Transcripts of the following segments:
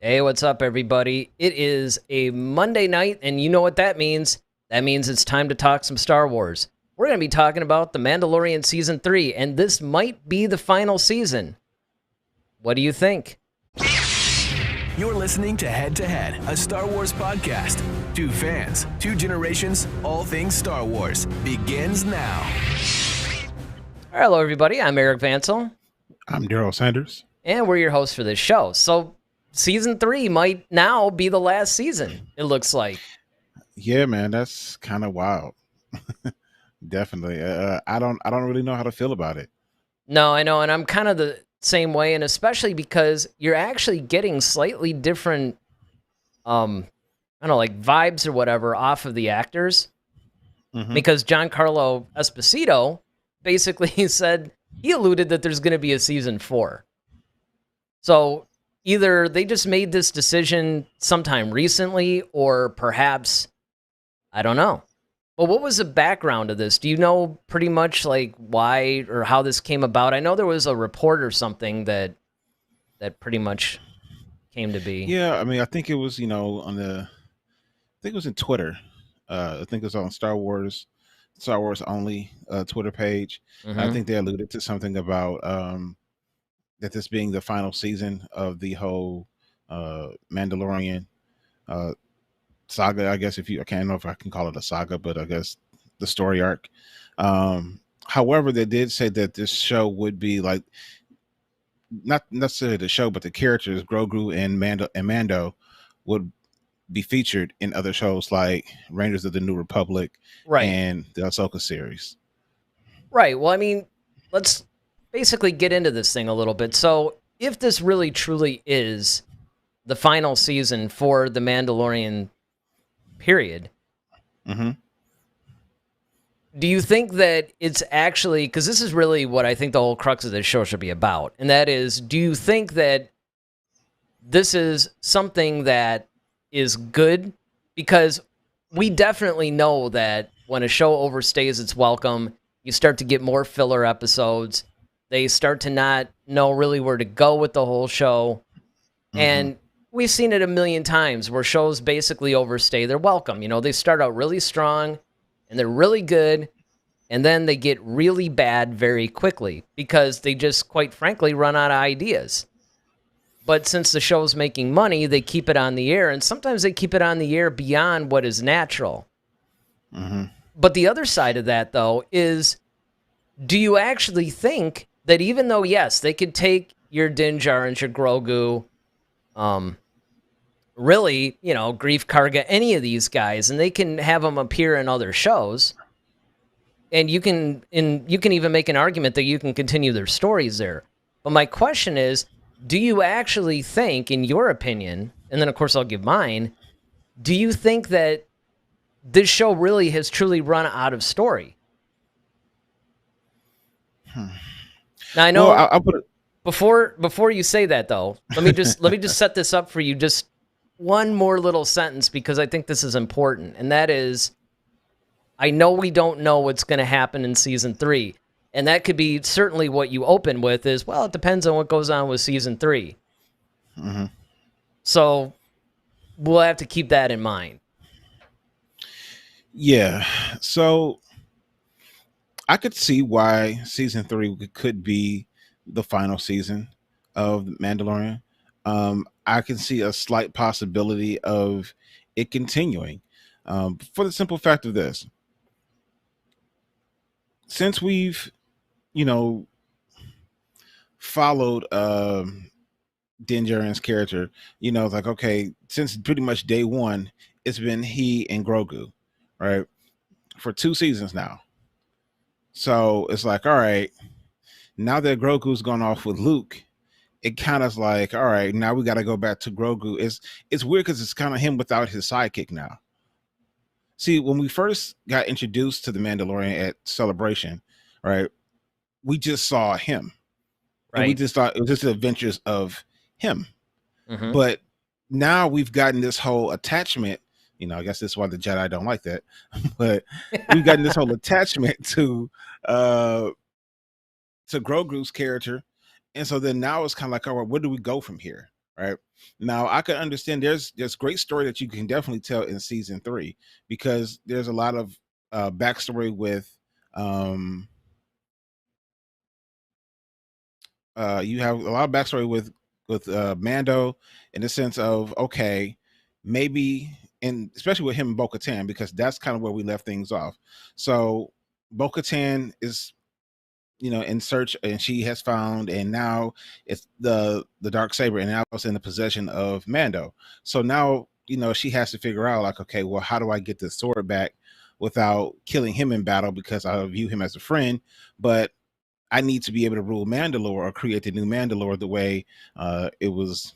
Hey, what's up, everybody? It is a Monday night, and you know what that means. That means it's time to talk some Star Wars. We're going to be talking about The Mandalorian Season 3, and this might be the final season. What do you think? You're listening to Head to Head, a Star Wars podcast. Two fans, two generations, all things Star Wars begins now. Hello, everybody. I'm Eric Vansel, I'm Daryl Sanders. and we're your hosts for this show. So, Season 3 might now be the last season, it looks like. Yeah, man, that's kind of wild. Definitely. I don't really know how to feel about it. No, I know, and I'm kind of the same way, and especially because you're actually getting slightly different I don't know, like vibes or whatever off of the actors. Hmm. Because Giancarlo Esposito basically said he alluded that there's going to be a season 4. So either they just made this decision sometime recently, or perhaps I don't know. But what was the background of this? Do you know pretty much like why or how this came about? I know there was a report or something that pretty much came to be. Yeah, I mean, I think it was, I think it was in Twitter. I think it was on Star Wars only Twitter page. I Hmm. think they alluded to something about that this being the final season of the whole Mandalorian uh, saga. I guess I can't know if I can call it a saga, but I guess the story arc. However, they did say that this show would be like not necessarily the show, but the characters Grogu and Mando would be featured in other shows like Rangers of the New Republic Right. and the Ahsoka series. Right. Well, I mean, let's basically get into this thing a little bit. So, if this really truly is the final season for the Mandalorian period, Hmm. do you think that it's actually, because this is really what I think the whole crux of this show should be about, and that is, do you think that this is something that is good? Because we definitely know that when a show overstays its welcome, you start to get more filler episodes. They start to not know really where to go with the whole show. Hmm. And we've seen it a million times where shows basically overstay their welcome. You know, they start out really strong and they're really good, and then they get really bad very quickly because they just, quite frankly, run out of ideas. But since the show's making money, they keep it on the air, and sometimes they keep it on the air beyond what is natural. Hmm. But the other side of that, though, is do you actually think that even though, yes, they could take your Din Djarin and your Grogu, um, really, Grief Karga, any of these guys, and they can have them appear in other shows, and you can even make an argument that you can continue their stories there. But my question is, do you actually think, in your opinion, and then of course I'll give mine, do you think that this show really has truly run out of story? Now I Well, know I'll put it. before you say that though, let me just set this up for you, just one more little sentence, because I think this is important, and that is, I know we don't know what's going to happen in season 3. And that could be certainly what you open with is, well, it depends on what goes on with season 3. Hmm. So we'll have to keep that in mind. Yeah, so I could see why season three could be the final season of Mandalorian. I can see a slight possibility of it continuing, for the simple fact of this: since we've, you know, followed Din Djarin's character, it's like, okay, since pretty much day one, it's been he and Grogu, right, for 2 seasons now. So it's like, all right, now that Grogu's gone off with Luke, it kind of like, all right, now we got to go back to Grogu. It's weird because it's kind of him without his sidekick now. See, when we first got introduced to the Mandalorian at Celebration, right, we just saw him, and we Right. just thought it was just the adventures of him. Hmm. But now we've gotten this whole attachment. I guess that's why the Jedi don't like that. But we've gotten this whole attachment uh to Grogu's character, and so then now it's kind of like, all right, where do we go from here? right? Now I can understand there's great story that you can definitely tell in season 3 because there's a lot of backstory with um you have a lot of backstory with Mando in the sense of okay, maybe, and especially with him and Bo-Katan because that's kind of where we left things off. So Bo-Katan is in search, and she has found, and now it's the dark saber, and now it's in the possession of Mando. So now she has to figure out like, okay, well, how do I get this sword back without killing him in battle because I view him as a friend, but I need to be able to rule Mandalore or create the new Mandalore the way it was,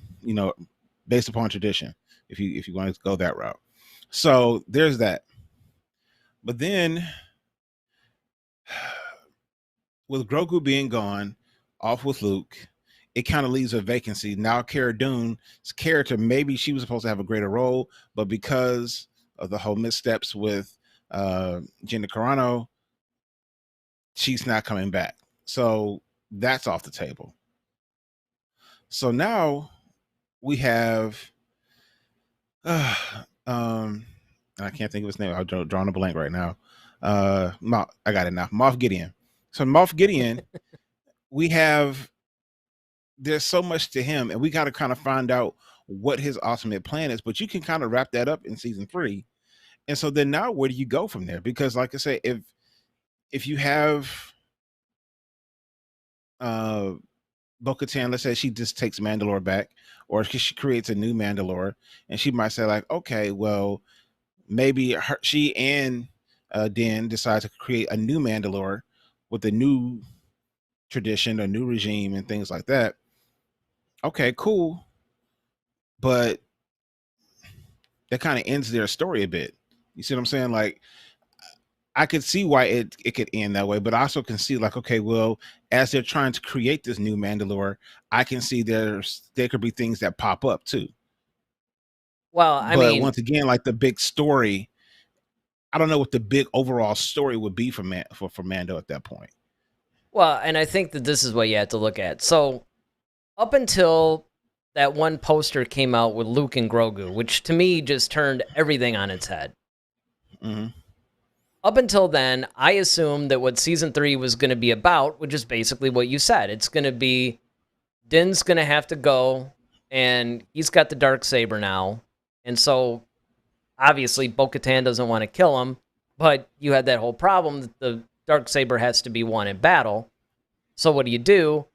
based upon tradition. If you want to go that route, so there's that. But then with Grogu being gone, off with Luke, it kind of leaves a vacancy. Now Cara Dune's character, maybe she was supposed to have a greater role, but because of the whole missteps with Gina Carano, she's not coming back. So that's off the table. So now we have I can't think of his name. I'm drawing a blank right now. I got it now. Moff Gideon. So Moff Gideon, we have, there's so much to him, and we got to kind of find out what his ultimate plan is. But you can kind of wrap that up in season 3, and so then now where do you go from there? Because like I say, if you have Bo-Katan, let's say she just takes Mandalore back, or she creates a new Mandalore, and she might say like, okay, well, maybe she and Din decide to create a new Mandalore with a new tradition, a new regime, and things like that. Okay, cool, but that kind of ends their story a bit. You see what I'm saying? Like, I could see why it could end that way, but I also can see like, okay, well, as they're trying to create this new Mandalore, I can see there could be things that pop up too. Well, I But mean, once again, like the big story, I don't know what the big overall story would be for Mando at that point. well, and I think that this is what you have to look at. So up until that one poster came out with Luke and Grogu, which to me just turned everything on its head. Mm-hmm. Up until then, I assumed that what season 3 was going to be about, which is basically what you said. It's going to be Din's going to have to go, and he's got the dark saber now. And so, obviously, Bo-Katan doesn't want to kill him, but you had that whole problem that the dark saber has to be won in battle. So what do?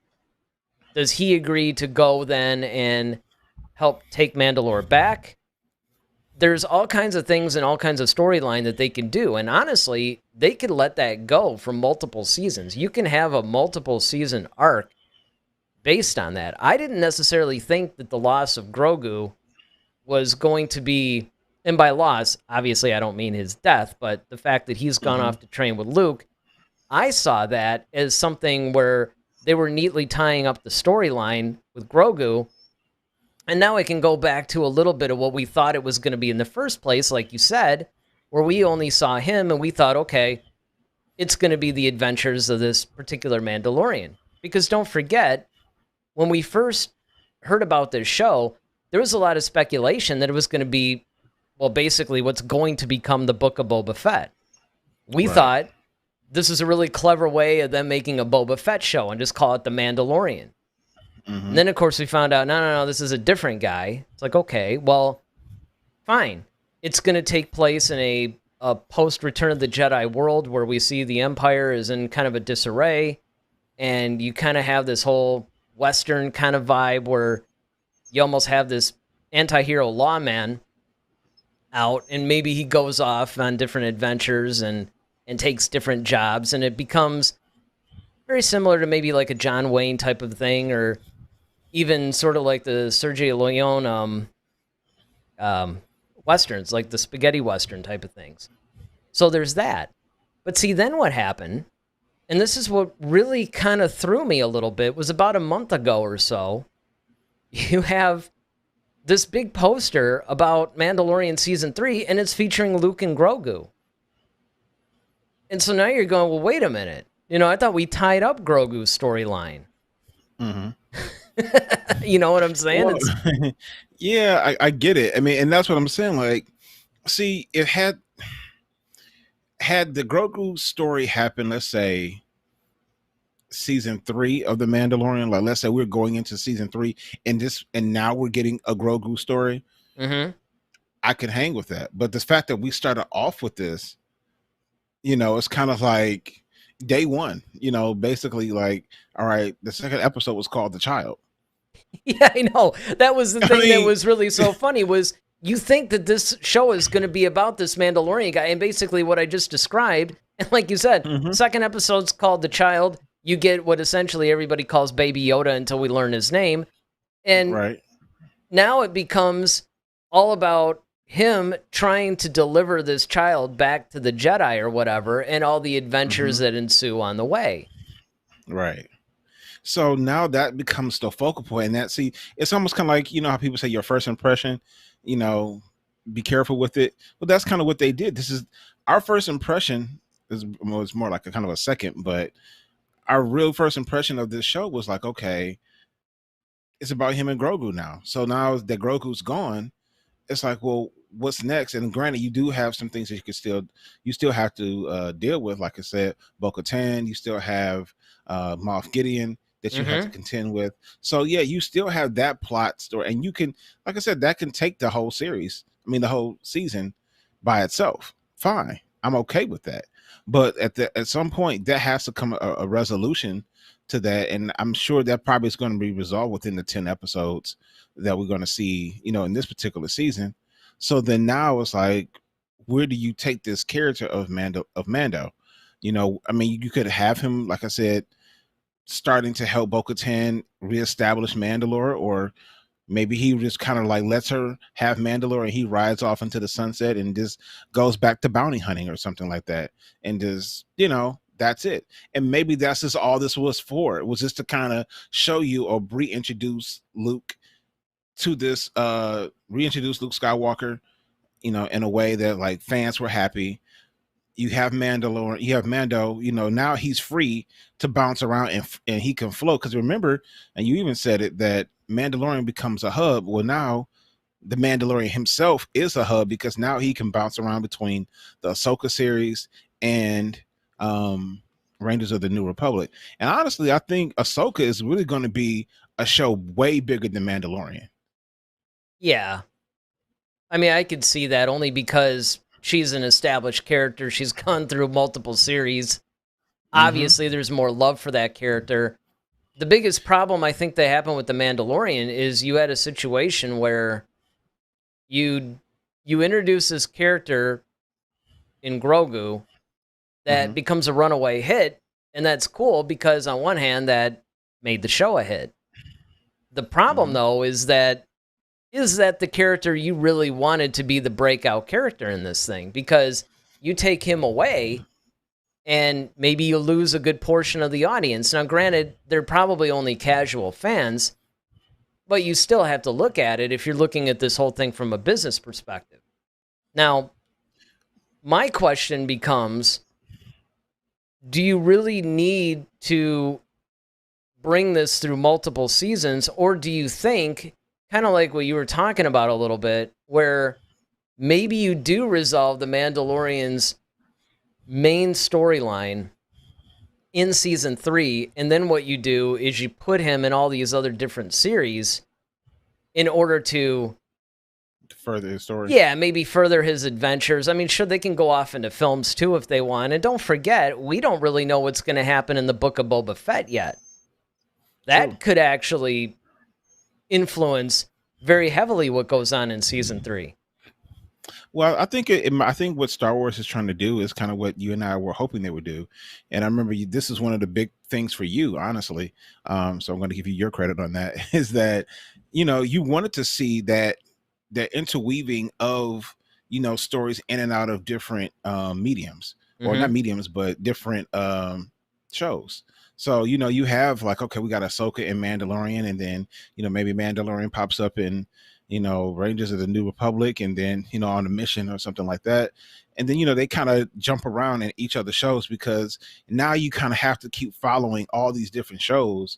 Does he agree to go then and help take Mandalore back? There's all kinds of things and all kinds of storyline that they can do. And honestly, they could let that go for multiple seasons. You can have a multiple season arc based on that. I didn't necessarily think that the loss of Grogu was going to be, and by loss, obviously I don't mean his death, but the fact that he's gone off to train with Luke, I saw that as something where they were neatly tying up the storyline with Grogu. And now I can go back to a little bit of what we thought it was going to be in the first place, like you said, where we only saw him and we thought, okay, it's going to be the adventures of this particular Mandalorian. Because don't forget, when we first heard about this show, there was a lot of speculation that it was going to be, well, basically what's going to become the Book of Boba Fett. We thought this is a really clever way of them making a Boba Fett show and just call it The Mandalorian. Mm-hmm. And then, of course, we found out, no, this is a different guy. It's like, okay, well, fine. It's going to take place in a post-Return of the Jedi world where we see the Empire is in kind of a disarray, and you kind of have this whole Western kind of vibe where you almost have this anti-hero lawman out, and maybe he goes off on different adventures and takes different jobs, and it becomes very similar to maybe like a John Wayne type of thing, or even sort of like the Sergio Leone westerns, like the spaghetti western type of things. So there's that. But see, then what happened, and this is what really kind of threw me a little bit, was about a month ago or so, you have this big poster about Mandalorian Season 3, and it's featuring Luke and Grogu. And so now you're going, well, wait a minute. I thought we tied up Grogu's storyline. Mm-hmm. You know what I'm saying? Well, It's yeah, I get it. I mean, and that's what I'm saying. Like, see, it had the Grogu story happen, let's say season 3 of the Mandalorian, like let's say we're going into season 3 and now we're getting a Grogu story, hmm I could hang with that. But the fact that we started off with this, it's kind of like day one, basically like, all right, the second episode was called The Child. Yeah, I know. That was the I thing that mean, was really so funny was you think that this show is going to be about this Mandalorian guy and basically what I just described. And like you said, mhm, second episode's called The Child. You get what essentially everybody calls Baby Yoda until we learn his name. And right. now it becomes all about him trying to deliver this child back to the Jedi or whatever and all the adventures Mhm, that ensue on the way. right. So now that becomes the focal point, and it's almost kind of like how people say your first impression, you know, be careful with it. Well, that's kind of what they did. This is our first impression was more like a kind of a second, but our real first impression of this show was like, okay, it's about him and Grogu now. So now that Grogu's gone, it's like, well, what's next? And granted, you do have some things that you still have to deal with. Like I said, Bo-Katan, you still have Moff Gideon that you have to hmm contend with. So yeah, you still have that plot story, and you can, like I said, that can take the whole series. I mean, the whole season by itself. Fine, I'm okay with that. But at some point, there has to come a resolution to that, and I'm sure that probably is going to be resolved within the 10 episodes that we're going to see, in this particular season. So then now it's like, where do you take this character of Mando? I mean, you could have him, like I said, starting to help Bo-Katan reestablish Mandalore, or maybe he just kind of like lets her have Mandalore and he rides off into the sunset and just goes back to bounty hunting or something like that. And just, that's it. And maybe that's just all this was for. It was just to kind of show you or reintroduce Luke to this reintroduce Luke Skywalker, in a way that like fans were happy. You have Mandalorian, you have Mando, now he's free to bounce around and he can float. Because remember, and you even said it, that Mandalorian becomes a hub. Well, now the Mandalorian himself is a hub because now he can bounce around between the Ahsoka series and Rangers of the New Republic. And honestly, I think Ahsoka is really going to be a show way bigger than Mandalorian. Yeah. I mean, I could see that only because she's an established character. She's gone through multiple series. Mm-hmm. Obviously, there's more love for that character. The biggest problem I think that happened with The Mandalorian is you had a situation where you you introduce this character in Grogu that Mm-hmm. becomes a runaway hit, and that's cool because on one hand that made the show a hit. The problem Mm-hmm. though is that the character you really wanted to be the breakout character in this thing? Because you take him away and maybe you lose a good portion of the audience. Now, granted, they're probably only casual fans, but you still have to look at it if you're looking at this whole thing from a business perspective. Now, my question becomes, do you really need to bring this through multiple seasons, or do you think, kind of like what you were talking about a little bit, where maybe you do resolve the Mandalorian's main storyline in season 3, and then what you do is you put him in all these other different series in order to, Further his story. yeah, maybe further his adventures. I mean, sure, they can go off into films too if they want. And don't forget, we don't really know what's going to happen in the Book of Boba Fett yet. True. That could actually influence very heavily what goes on in season 3. Well, I think what Star Wars is trying to do is kind of what you and I were hoping they would do. And I remember this is one of the big things for you, honestly. So I'm going to give you your credit on that. Is that you wanted to see that interweaving of stories in and out of different mediums, or not Mm-hmm. mediums, but different shows. So you have like, okay, we got Ahsoka and Mandalorian, and then maybe Mandalorian pops up in Rangers of the New Republic, and then on a mission or something like that. And then they kind of jump around in each other shows, because now you kind of have to keep following all these different shows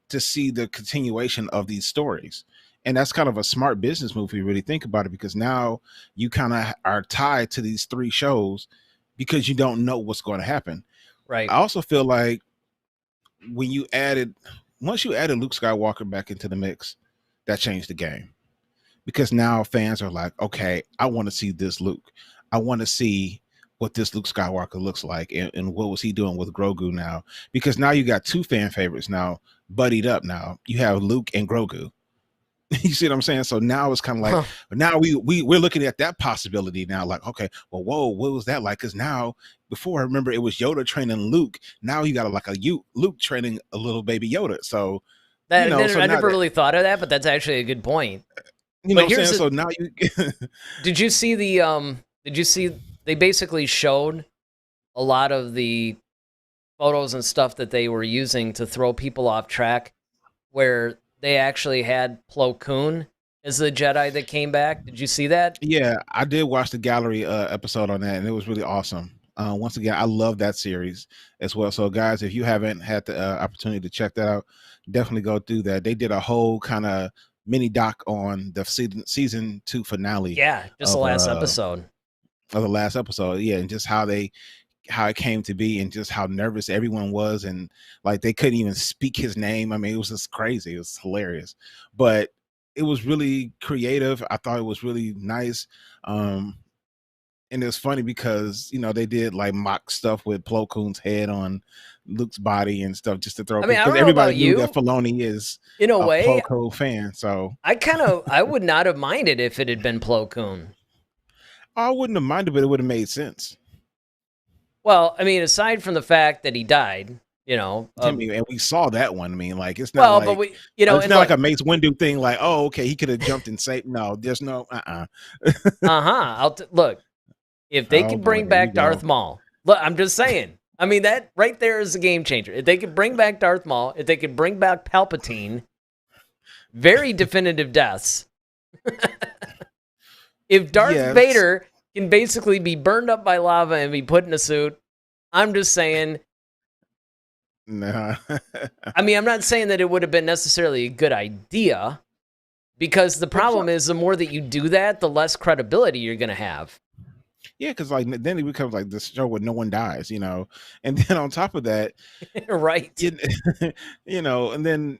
to see the continuation of these stories. And that's kind of a smart business move if you really think about it, because now you kind of are tied to these 3 shows because you don't know what's going to happen. Right. I also feel like when you added once you added Luke Skywalker back into the mix, that changed the game. Because now fans are like, okay, I want to see this Luke. I want to see what this Luke Skywalker looks like, and what was he doing with Grogu now? Because now you got 2 fan favorites now buddied up. Now you have Luke and Grogu. You see what I'm saying? So now it's kind of like, now we're looking at that possibility now, like, okay, well, whoa, what was that like? Because now, before, I remember it was Yoda training Luke. Now you got Luke training a little baby Yoda. So I so now never really thought of that, but that's actually a good point. you know what I'm saying? So now you Did you see they basically showed a lot of the photos and stuff that they were using to throw people off track, where they actually had Plo Koon as the Jedi that came back? Did you see that? Yeah, I did watch the gallery episode on that, and it was really awesome. Once again, I love that series as well. So, guys, if you haven't had the opportunity to check that out, definitely go do that. They did a whole kind of mini doc on the season 2 finale. Yeah, just the last episode. Of the last episode, yeah, and just how it came to be, and just how nervous everyone was, and like they couldn't even speak his name. I mean, it was just crazy. It was hilarious, but it was really creative. I thought it was really nice. And it was funny because they did like mock stuff with Plo Koon's head on Luke's body and stuff, just to throw. I mean, because everybody knew that Filoni is in a way Plo Koon fan. So I would not have minded if it had been Plo Koon. I wouldn't have minded, but it would have made sense. Well, I mean, aside from the fact that he died, and we saw that one. I mean, like, it's not it's not like a Mace Windu thing. Like, oh, okay, he could have jumped and saved. No, there's no. Look, if they could bring back Darth Maul, look, I'm just saying. I mean, that right there is a game changer. If they could bring back Darth Maul, if they could bring back Palpatine, very definitive deaths. If Darth Vader can basically be burned up by lava and be put in a suit, I'm just saying. No. I mean, I'm not saying that it would have been necessarily a good idea, because the problem is the more that you do that, the less credibility you're going to have. Yeah, because like then it becomes like this show where no one dies, and then on top of that, right? And then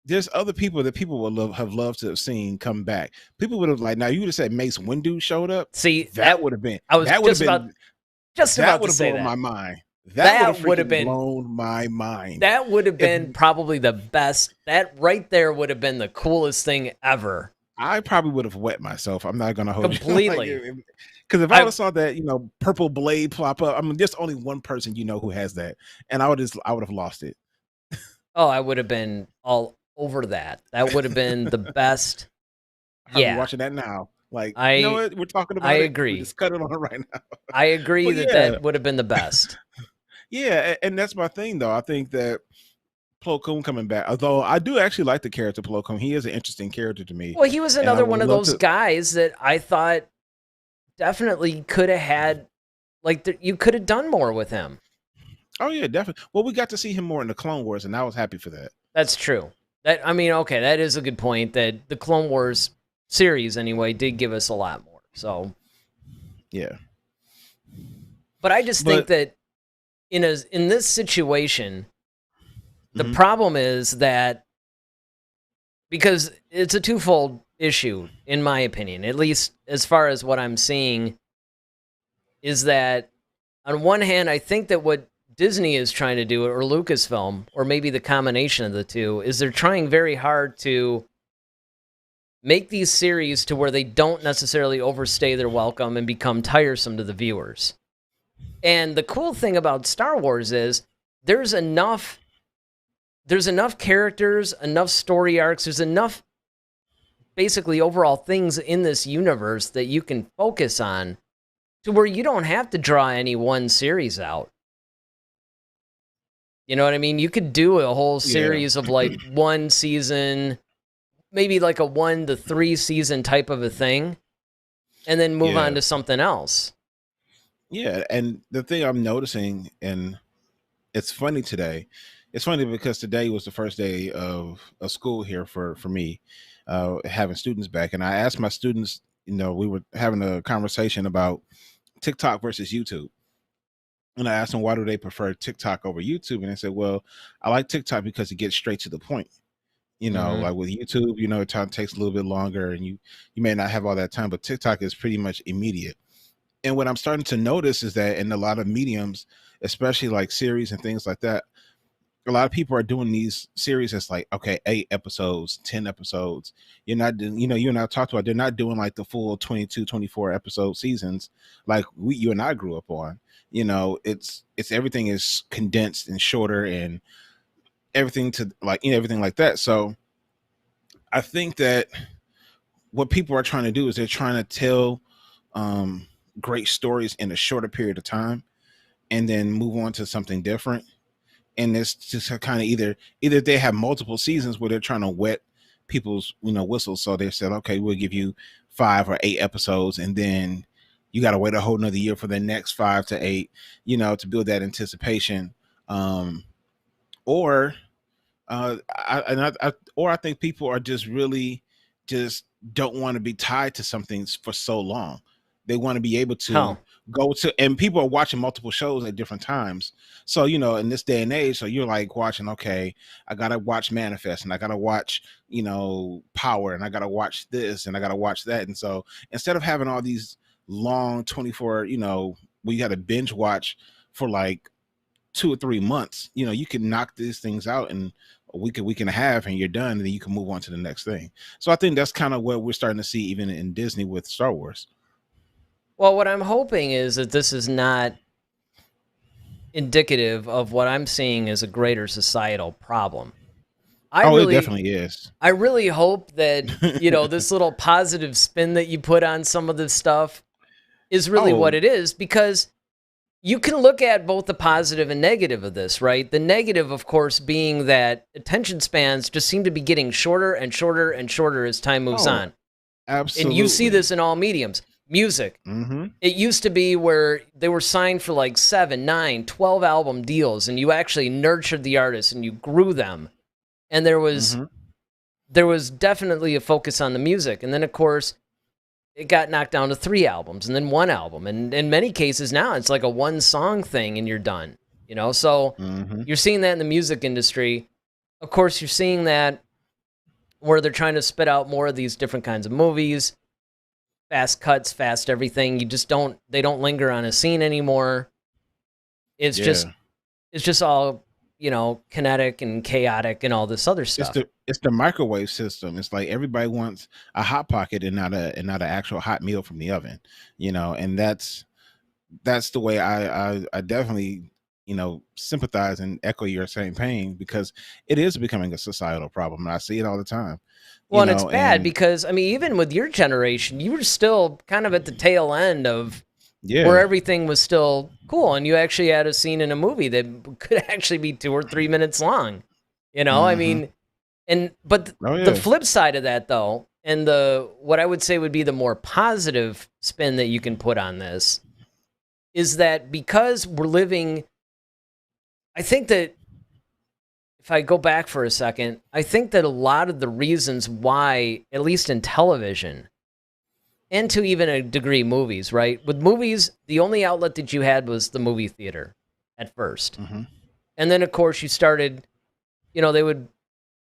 there's other people that people would have loved to have seen come back. People would have now you would have said Mace Windu showed up. See, that would have been. I was just about to say blown that. my mind. That would have been blown my mind. That would have been probably the best. That right there would have been the coolest thing ever. I probably would have wet myself. I'm not gonna hold completely. Because if I would have saw that, purple blade pop up, I mean, there's only one person who has that, and I would have lost it. Oh, I would have been all over that. That would have been the best. I'm watching that now. Like, you know what? We're talking about I it. agree. We just cut it on right now. I agree that would have been the best. Yeah, and that's my thing, though. I think that Plo Koon coming back, although I do actually like the character Plo Koon. He is an interesting character to me. Well, he was another one of those guys that I thought definitely could have had, you could have done more with him. Oh, yeah, definitely. Well, we got to see him more in the Clone Wars, and I was happy for that. That's true. That is a good point, that the Clone Wars series, anyway, did give us a lot more. So, yeah. But I just think that in this situation, the problem is that, because it's a twofold issue, in my opinion, at least as far as what I'm seeing, is that on one hand, I think that what Disney is trying to do, or Lucasfilm, or maybe the combination of the two, is they're trying very hard to make these series to where they don't necessarily overstay their welcome and become tiresome to the viewers. And the cool thing about Star Wars is there's enough characters, enough story arcs, there's enough basically overall things in this universe that you can focus on to where you don't have to draw any one series out. You know what I mean? You could do a whole series of like one season, maybe like a 1 to 3 season type of a thing, and then move on to something else. Yeah, and the thing I'm noticing, and it's funny today, it's funny because today was the first day of school here for me, having students back, and I asked my students. We were having a conversation about TikTok versus YouTube. And I asked them, why do they prefer TikTok over YouTube? And they said, well, I like TikTok because it gets straight to the point. Hmm. Like with YouTube, it takes a little bit longer, and you may not have all that time, but TikTok is pretty much immediate. And what I'm starting to notice is that in a lot of mediums, especially like series and things like that, a lot of people are doing these series that's like, okay, 8 episodes, 10 episodes. You're not doing, you and I talked about, they're not doing like the full 22, 24 episode seasons like you and I grew up on. It's everything is condensed and shorter and everything to like, everything like that. So I think that what people are trying to do is they're trying to tell great stories in a shorter period of time and then move on to something different. And it's just kind of either they have multiple seasons where they're trying to wet people's whistles. So they said, okay, we'll give you 5 or 8 episodes, and then you got to wait a whole nother year for the next 5 to 8, to build that anticipation. Or I think people are just really just don't want to be tied to something for so long. They want to be able to Hell, go to, and people are watching multiple shows at different times. So, in this day and age, so you're like watching, okay, I got to watch Manifest, and I got to watch, Power, and I got to watch this, and I got to watch that. And so instead of having all these long 24, we got to binge watch for like 2 or 3 months, you can knock these things out in a week and a half, and you're done, and then you can move on to the next thing. So I think that's kind of what we're starting to see even in Disney with Star Wars. well, what I'm hoping is that this is not indicative of what I'm seeing as a greater societal problem. I Oh, it really, definitely is. I really hope that this little positive spin that you put on some of this stuff is really what Oh, it is, because you can look at both the positive and negative of this, right? The negative, of course, being that attention spans just seem to be getting shorter and shorter and shorter as time moves oh, on. And you see absolutely. this in all mediums. Music. Mm-hmm. It used to be where they were signed for like 7, 9, 12 album deals, and you actually nurtured the artists and you grew them. And Mm-hmm. there was definitely a focus on the music. And then, of course, it got knocked down to 3 albums and then 1 album. And in many cases now, it's like a 1 song thing and you're done. So Mm-hmm. you're seeing that in the music industry. Of course, you're seeing that where they're trying to spit out more of these different kinds of movies, fast cuts, fast everything. They don't linger on a scene anymore. It's just Yeah. it's just all, kinetic and chaotic and all this other It's stuff. the microwave system. It's like everybody wants a hot pocket and not an actual hot meal from the oven, and that's the way I definitely sympathize and echo your same pain, because it is becoming a societal problem, and I see it all the time. Well, and it's bad And because, I mean, even with your generation, you were still kind of at the tail end of where yeah. everything was still cool, and you actually had a scene in a movie that could actually be 2 or 3 minutes long. I Mm-hmm. mean, but Oh the yeah. flip side of that, though, and what I would say would be the more positive spin that you can put on this, is that because we're living, I think that if I go back for a second, I think that a lot of the reasons why, at least in television, and to even a degree movies, right? With movies, the only outlet that you had was the movie theater at first. Mm-hmm. And then, of course, you started, they would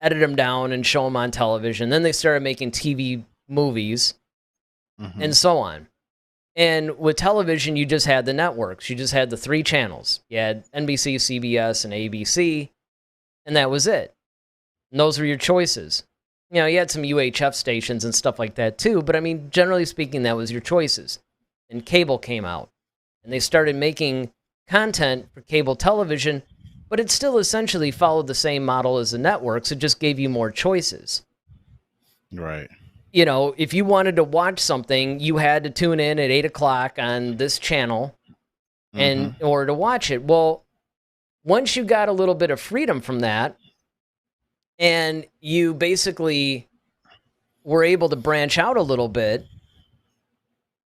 edit them down and show them on television. Then they started making TV movies Mm-hmm. and so on. And with television, you just had the networks. You just had the 3 channels. You had NBC, CBS, and ABC, and that was it. And those were your choices. You had some UHF stations and stuff like that too, but I mean, generally speaking, that was your choices. And cable came out, and they started making content for cable television, but it still essentially followed the same model as the networks. It just gave you more choices. Right. If you wanted to watch something, you had to tune in at 8 o'clock on this channel Mm-hmm. in order to watch it. Well, once you got a little bit of freedom from that, and you basically were able to branch out a little bit,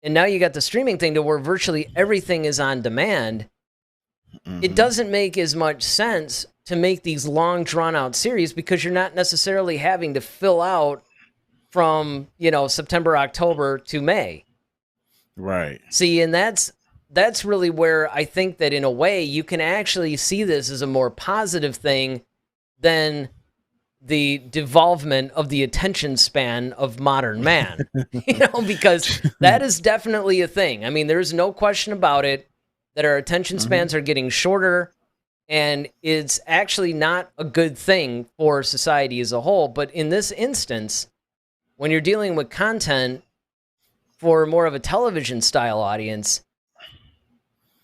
and now you got the streaming thing to where virtually everything is on demand, it doesn't make as much sense to make these long, drawn-out series because you're not necessarily having to fill out from, September, October to May. Right. See, and that's really where I think that in a way you can actually see this as a more positive thing than the devolvement of the attention span of modern man. Because that is definitely a thing. I mean, there's no question about it that our attention spans are getting shorter, and it's actually not a good thing for society as a whole. But in this instance, when you're dealing with content for more of a television style audience,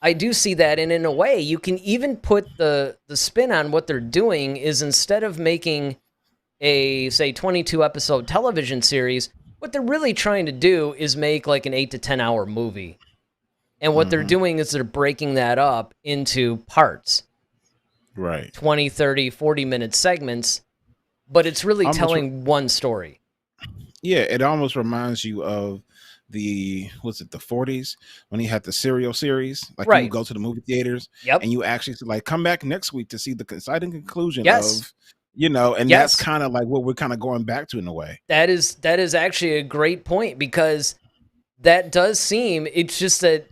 I do see that. And in a way, you can even put the spin on what they're doing is instead of making a, say, 22 episode television series, what they're really trying to do is make like an 8 to 10 hour movie. And what they're doing is they're breaking that up into parts. Right. 20, 30, 40-minute segments, but it's really telling one story. Yeah, it almost reminds you of the 40s when he had the serial series. Like you would go to the movie theaters and you actually like come back next week to see the exciting conclusion of, and that's kind of like what we're kind of going back to in a way. That is actually a great point, because that does seem, it's just that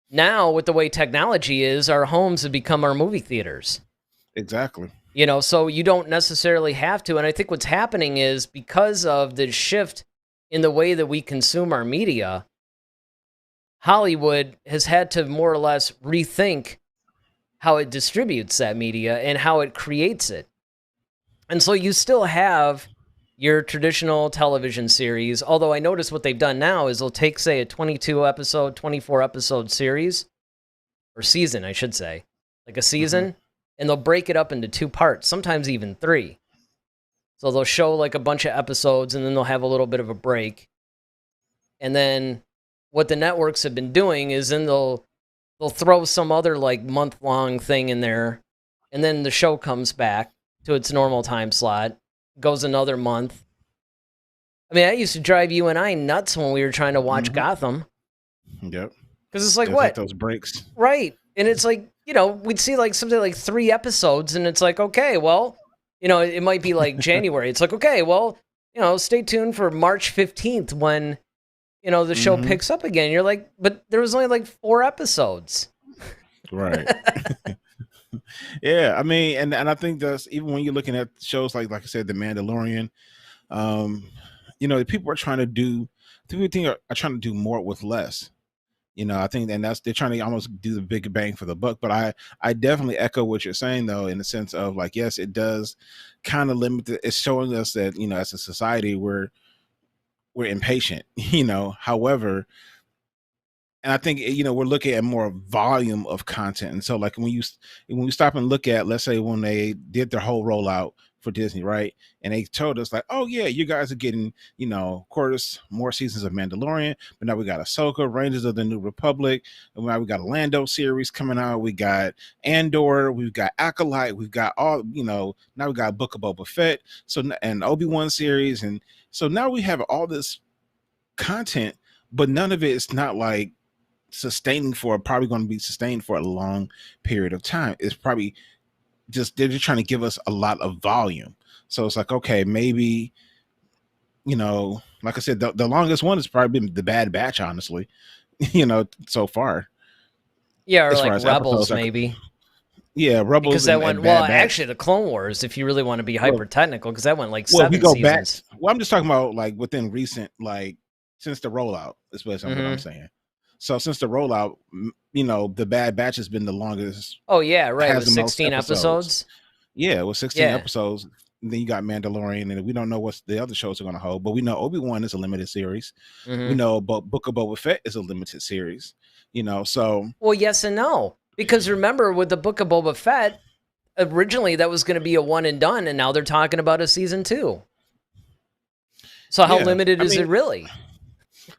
now with the way technology is, our homes have become our movie theaters. Exactly. So you don't necessarily have to. And I think what's happening is because of the shift in the way that we consume our media, Hollywood has had to more or less rethink how it distributes that media and how it creates it. And so you still have your traditional television series, although I notice what they've done now is they'll take, say, a 22 episode, 24 episode series, or season, I should say, like a season, and they'll break it up into 2 parts, sometimes even 3. So they'll show like a bunch of episodes and then they'll have a little bit of a break. And then what the networks have been doing is then they'll throw some other like month-long thing in there, and then the show comes back to its normal time slot, goes another month. I mean, that used to drive you and I nuts when we were trying to watch Gotham. Yep. Because it's like, what? Like those breaks. Right. And it's like, we'd see like something like 3 episodes, and it's like, okay, well, it might be like January. It's like, okay, well, stay tuned for March 15th when, the show picks up again. You're like, but there was only like 4 episodes. Right. Yeah, I mean, and I think that's even when you're looking at shows like I said, The Mandalorian, people are trying to do, people are trying to do more with less. I think, and they're trying to almost do the big bang for the buck. But I definitely echo what you're saying, though, in the sense of like, yes, it does kind of limit. It's showing us that as a society we're impatient. However, and I think we're looking at more volume of content, and so like when we stop and look at, let's say when they did their whole rollout for Disney, right? And they told us like, oh yeah, you guys are getting, of course, more seasons of Mandalorian, but now we got Ahsoka, Rangers of the New Republic, and now we got a Lando series coming out, we got Andor, we've got Acolyte, we've got all, now we got Book of Boba Fett, and Obi-Wan series, and so now we have all this content, but none of it is not like probably going to be sustained for a long period of time. It's probably they're just trying to give us a lot of volume. So it's like, okay, maybe, like I said, the longest one has probably been The Bad Batch, honestly, so far. Yeah, or like Rebels, maybe. Yeah, Rebels. Because that went, actually, the Clone Wars, if you really want to be hyper technical, because that went like 7 seasons. I'm just talking about like within recent, like since the rollout, is what I'm saying. So since the rollout, The Bad Batch has been the longest. Oh yeah, right. It was 16 episodes. Yeah, it was 16 episodes. And then you got Mandalorian, and we don't know what the other shows are going to hold, but we know Obi-Wan is a limited series. We know Book of Boba Fett is a limited series. So. Well, yes and no, because remember with the Book of Boba Fett, originally that was going to be a one and done, and now they're talking about a season 2. So how limited is it really?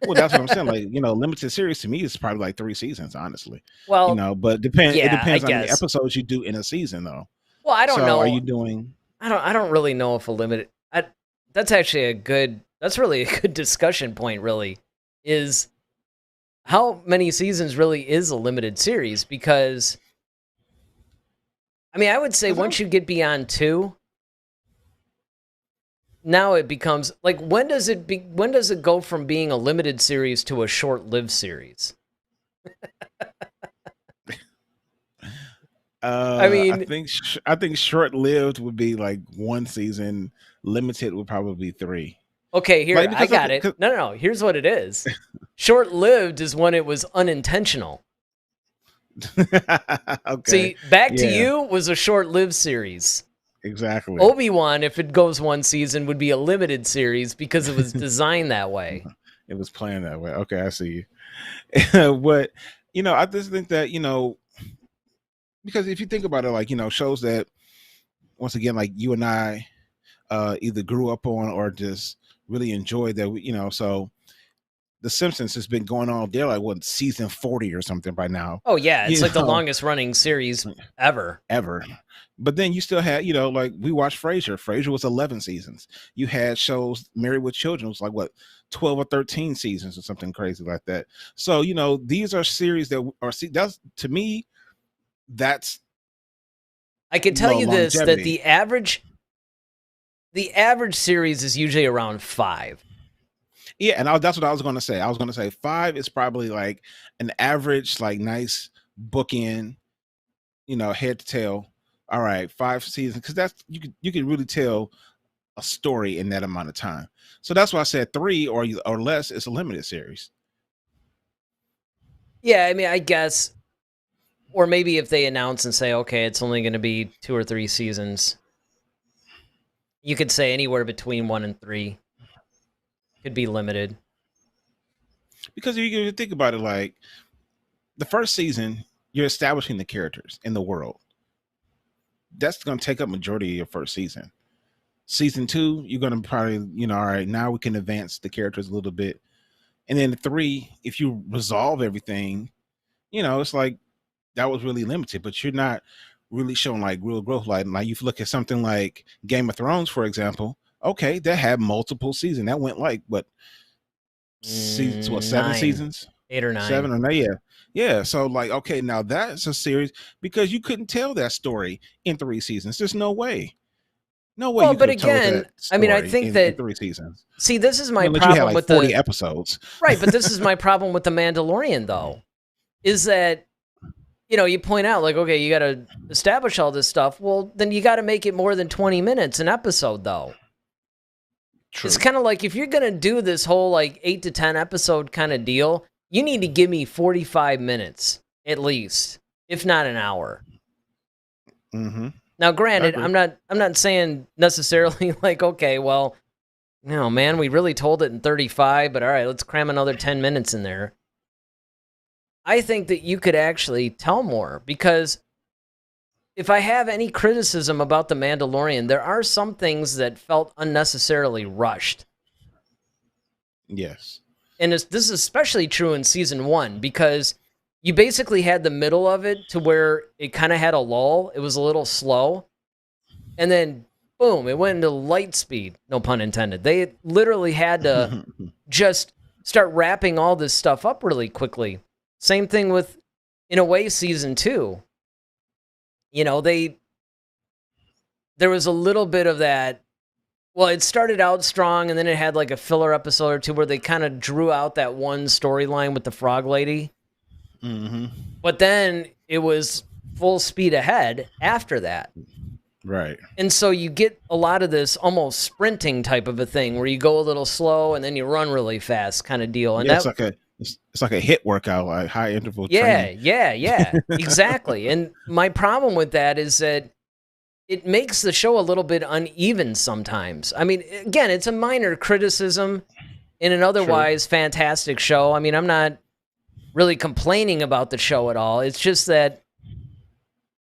Well, that's what I'm saying. Like, limited series to me is probably like 3 seasons, honestly. Well, but it depends on how many episodes you do in a season, though. Well, I don't know. Are you doing? I don't really know if a limited. That's actually that's really a good discussion point. Really, is how many seasons really is a limited series, because I mean, I would say 'Cause once you get beyond 2, now it becomes like when does it go from being a limited series to a short-lived series? I mean, I think short-lived would be like 1 season, limited would probably be 3. okay, here, Like, I because got okay, it. 'cause No, here's what it is. Short-lived is when it was unintentional. okay. See, Back to Yeah, You was a short-lived series. exactly. Obi-Wan, if it goes 1 season, would be a limited series because it was designed that way. It was planned that way. Okay, I see you. But, I just think that, because if you think about it, like, shows that once again, like you and I either grew up on or just really enjoyed that, so The Simpsons has been going on. They're like what season 40 or something by now. Oh, yeah, it's You like the know, longest running series ever. ever. But then you still had, like we watched Frasier. Frasier was 11 seasons. You had shows Married with Children was like what 12 or 13 seasons or something crazy like that. So, these are series that are that's to me, that's I can tell you this, that longevity. the average series is usually around 5. Yeah, and that's what I was going to say. I was going to say 5 is probably like an average, like nice bookend, head to tail. All right, 5 seasons because that's you could really tell a story in that amount of time. So that's why I said 3 or less is a limited series. Yeah, I mean, I guess, or maybe if they announce and say, okay, it's only going to be 2 or 3 seasons, you could say anywhere between 1 and 3 could be limited. Because if you think about it, like the first season, you're establishing the characters in the world. That's going to take up majority of your first season. Season 2, you're going to probably, all right, now we can advance the characters a little bit. And then 3, if you resolve everything, it's like that was really limited, but you're not really showing like real growth. Like you look at something like Game of Thrones, for example. Okay, that had multiple seasons. That went like what seasons? What 7 9, seasons? 8 or 7 9. or 9? Yeah, yeah. So like, okay, now that's a series because you couldn't tell that story in 3 seasons. There's no way. No way Well, you could but have told again, that I mean, I story think in that, 3 seasons. see, this is my Unless you had problem like with 40 episodes. right, but this is my problem with The Mandalorian, though, is that, you point out, like, okay, you got to establish all this stuff. Well, then you got to make it more than 20 minutes an episode, though. True. It's kind of like if you're going to do this whole, like, 8 to 10 episode kind of deal, you need to give me 45 minutes at least, if not an hour. Mm-hmm. Now, granted, I'm not saying necessarily like, okay, well, no, man, we really told it in 35, but all right, let's cram another 10 minutes in there. I think that you could actually tell more because if I have any criticism about The Mandalorian, there are some things that felt unnecessarily rushed. Yes. And this is especially true in season 1 because you basically had the middle of it to where it kind of had a lull. It was a little slow. And then, boom, it went into light speed. No pun intended. They literally had to just start wrapping all this stuff up really quickly. Same thing with, in a way, season 2. There was a little bit of that. Well, it started out strong, and then it had like a filler episode or two where they kind of drew out that one storyline with the frog lady. Mm-hmm. But then it was full speed ahead after that. Right. And so you get a lot of this almost sprinting type of a thing where you go a little slow and then you run really fast kind of deal. And yeah, it's like a hit workout, like high interval training. Yeah, exactly. And my problem with that is that it makes the show a little bit uneven sometimes. I mean, again, it's a minor criticism in an otherwise fantastic show. I mean, I'm not really complaining about the show at all. It's just that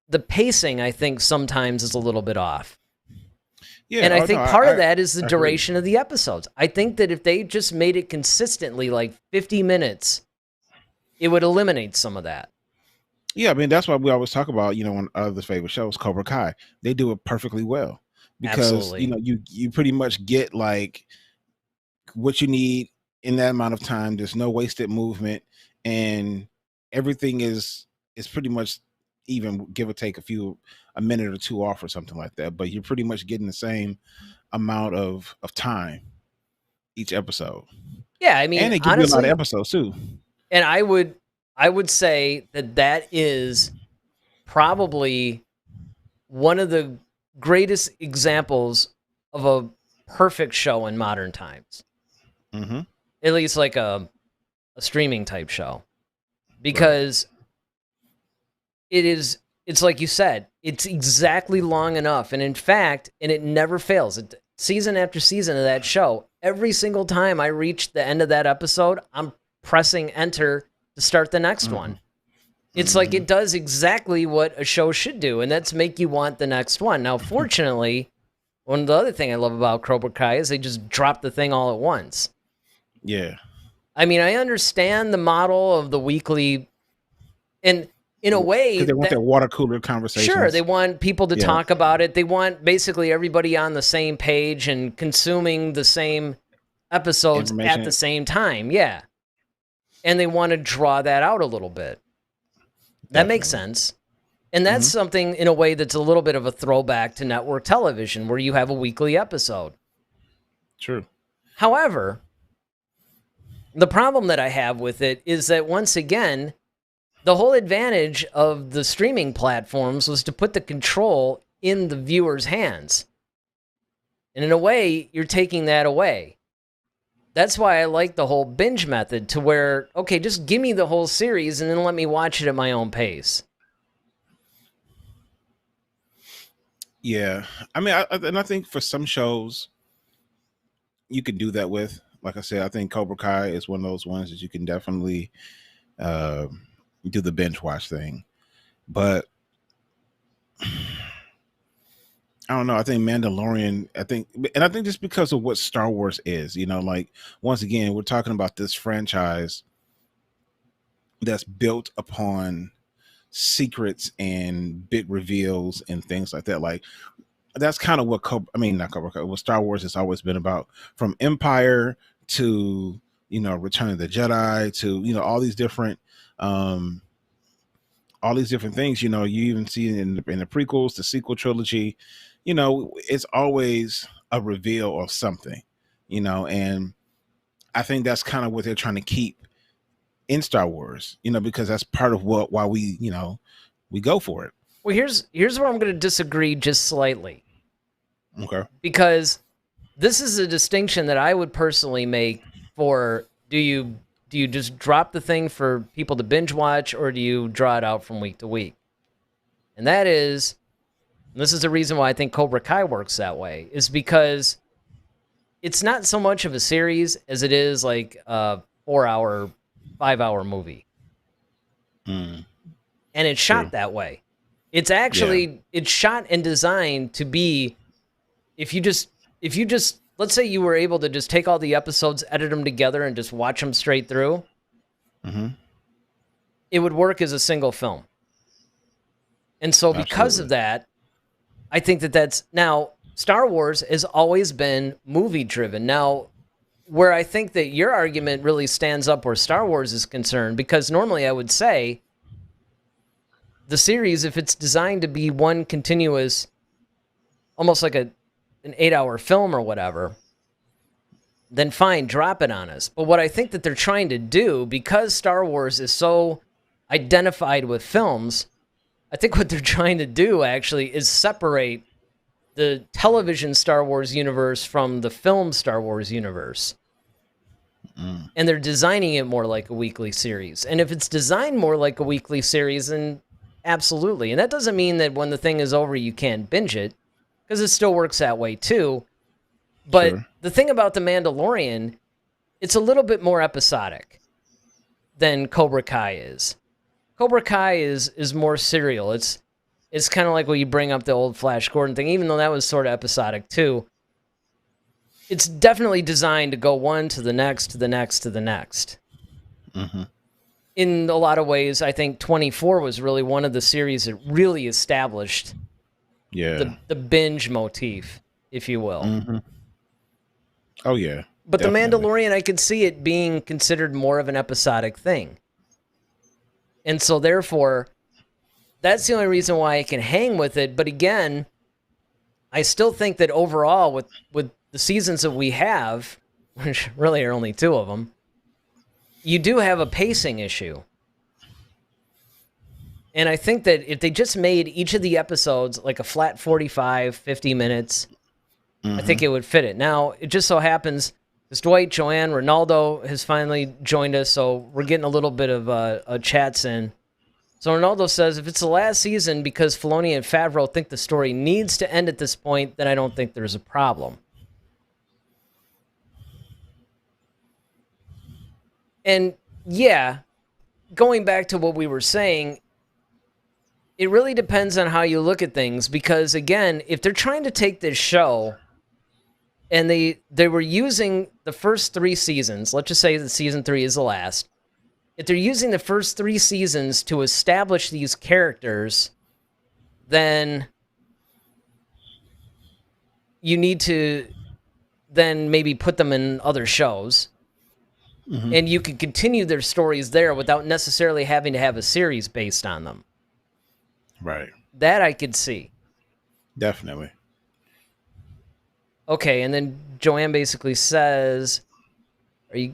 the pacing, I think, sometimes is a little bit off. Yeah, and I think part of that is the I duration agree. of the episodes. I think that if they just made it consistently like 50 minutes, it would eliminate some of that. Yeah, I mean that's why we always talk about one of the favorite shows, Cobra Kai. They do it perfectly well because Absolutely. you pretty much get like what you need in that amount of time. There's no wasted movement, and everything is pretty much even give or take a minute or two off or something like that. But you're pretty much getting the same amount of time each episode. Yeah, I mean, And they give you a lot of honestly, episodes too. and I would say that is probably one of the greatest examples of a perfect show in modern times. Mm-hmm. At least like a streaming type show. Because it's like you said, it's exactly long enough. And in fact, and it never fails. Season after season of that show, every single time I reach the end of that episode, I'm pressing enter to start the next one. It's like it does exactly what a show should do, and that's make you want the next one. Now, fortunately, one of the other thing I love about Cobra Kai is they just drop the thing all at once. Yeah. I mean, I understand the model of the weekly, and in a way, Because they want that water cooler conversation. sure, they want people to talk about it. They want basically everybody on the same page and consuming the same episodes at the same time. Yeah. And they want to draw that out a little bit. That makes sense. And that's something in a way that's a little bit of a throwback to network television where you have a weekly episode. True. However, the problem that I have with it is that once again, the whole advantage of the streaming platforms was to put the control in the viewer's hands. And in a way, you're taking that away. That's why I like the whole binge method to where, okay, just give me the whole series and then let me watch it at my own pace. Yeah. I mean, I think for some shows, you can do that with. Like I said, I think Cobra Kai is one of those ones that you can definitely do the binge watch thing. But I don't know. I think Mandalorian, I think just because of what Star Wars is, like once again, we're talking about this franchise that's built upon secrets and big reveals and things like that. Like that's kind of what what Star Wars has always been about, from Empire to Return of the Jedi to all these different things. You even see it in the prequels, the sequel trilogy. It's always a reveal of something, and I think that's kind of what they're trying to keep in Star Wars, because that's part of why we go for it. Well, here's where I'm going to disagree just slightly. Okay. Because this is a distinction that I would personally make for do you just drop the thing for people to binge watch, or do you draw it out from week to week? And this is the reason why I think Cobra Kai works that way, is because it's not so much of a series as it is like a 4-hour, 5-hour movie. And it's shot that way. It's actually, it's shot and designed to be, if you just, let's say you were able to just take all the episodes, edit them together, and just watch them straight through, it would work as a single film. And so because of that, I think that's, now, Star Wars has always been movie-driven. Now, where I think that your argument really stands up where Star Wars is concerned, because normally I would say the series, if it's designed to be one continuous, almost like an 8-hour film or whatever, then fine, drop it on us. But what I think that they're trying to do, because Star Wars is so identified with films, I think what they're trying to do actually is separate the television Star Wars universe from the film Star Wars universe. And they're designing it more like a weekly series. And if it's designed more like a weekly series, then absolutely. And that doesn't mean that when the thing is over, you can't binge it, because it still works that way too. But the thing about The Mandalorian, it's a little bit more episodic than Cobra Kai is. Cobra Kai is more serial. It's kind of like when you bring up the old Flash Gordon thing, even though that was sort of episodic too. It's definitely designed to go one to the next, to the next, to the next. In a lot of ways, I think 24 was really one of the series that really established the binge motif, if you will. Oh, yeah. But definitely. The Mandalorian, I could see it being considered more of an episodic thing. And so therefore, that's the only reason why I can hang with it. But again, I still think that overall, with the seasons that we have, which really are only 2 of them, you do have a pacing issue. And I think that if they just made each of the episodes like a flat 45, 50 minutes, I think it would fit it. Now, it just so happens, this Dwight, Joanne, Ronaldo has finally joined us, so we're getting a little bit of chats in. So Ronaldo says, if it's the last season because Filoni and Favreau think the story needs to end at this point, then I don't think there's a problem. And yeah, going back to what we were saying, it really depends on how you look at things, because again, if they're trying to take this show and they were using the first 3 seasons, let's just say that season 3 is the last. If they're using the first 3 seasons to establish these characters, then you need to then maybe put them in other shows. And you can continue their stories there without necessarily having to have a series based on them. Right. That I could see. Definitely. Okay, and then Joanne basically says, I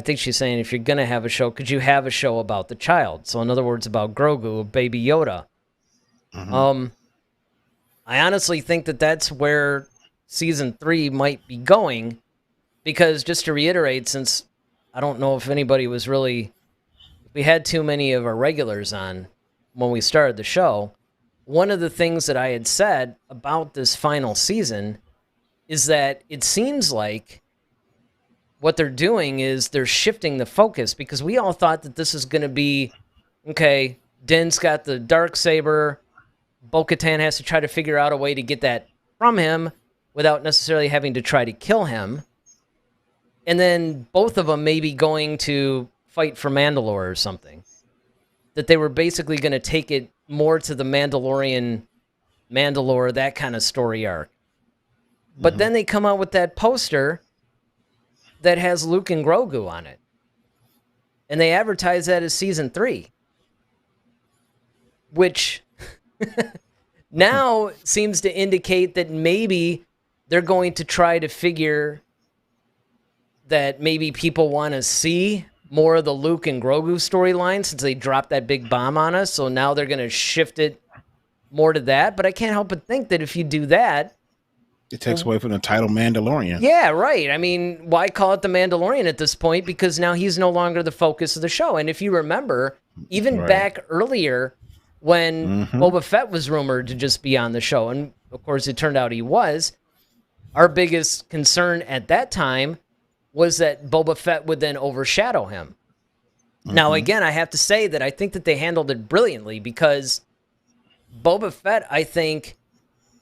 think she's saying, if you're going to have a show, could you have a show about the child? So in other words, about Grogu, Baby Yoda. I honestly think that that's where season 3 might be going, because just to reiterate, since I don't know if anybody was really, we had too many of our regulars on when we started the show, one of the things that I had said about this final season is that it seems like what they're doing is they're shifting the focus, because we all thought that this is going to be, okay, Din's got the Darksaber, Bo-Katan has to try to figure out a way to get that from him without necessarily having to try to kill him. And then both of them may be going to fight for Mandalore or something. That they were basically going to take it more to the Mandalore, that kind of story arc. But then they come out with that poster that has Luke and Grogu on it. And they advertise that as season 3. Which now seems to indicate that maybe they're going to try to figure that maybe people want to see more of the Luke and Grogu storyline since they dropped that big bomb on us. So now they're going to shift it more to that. But I can't help but think that if you do that, it takes away from the title Mandalorian. Yeah, right. I mean, why call it the Mandalorian at this point? Because now he's no longer the focus of the show. And if you remember, even back earlier when Boba Fett was rumored to just be on the show, and of course it turned out he was, our biggest concern at that time was that Boba Fett would then overshadow him. Now, again, I have to say that I think that they handled it brilliantly, because Boba Fett, I think,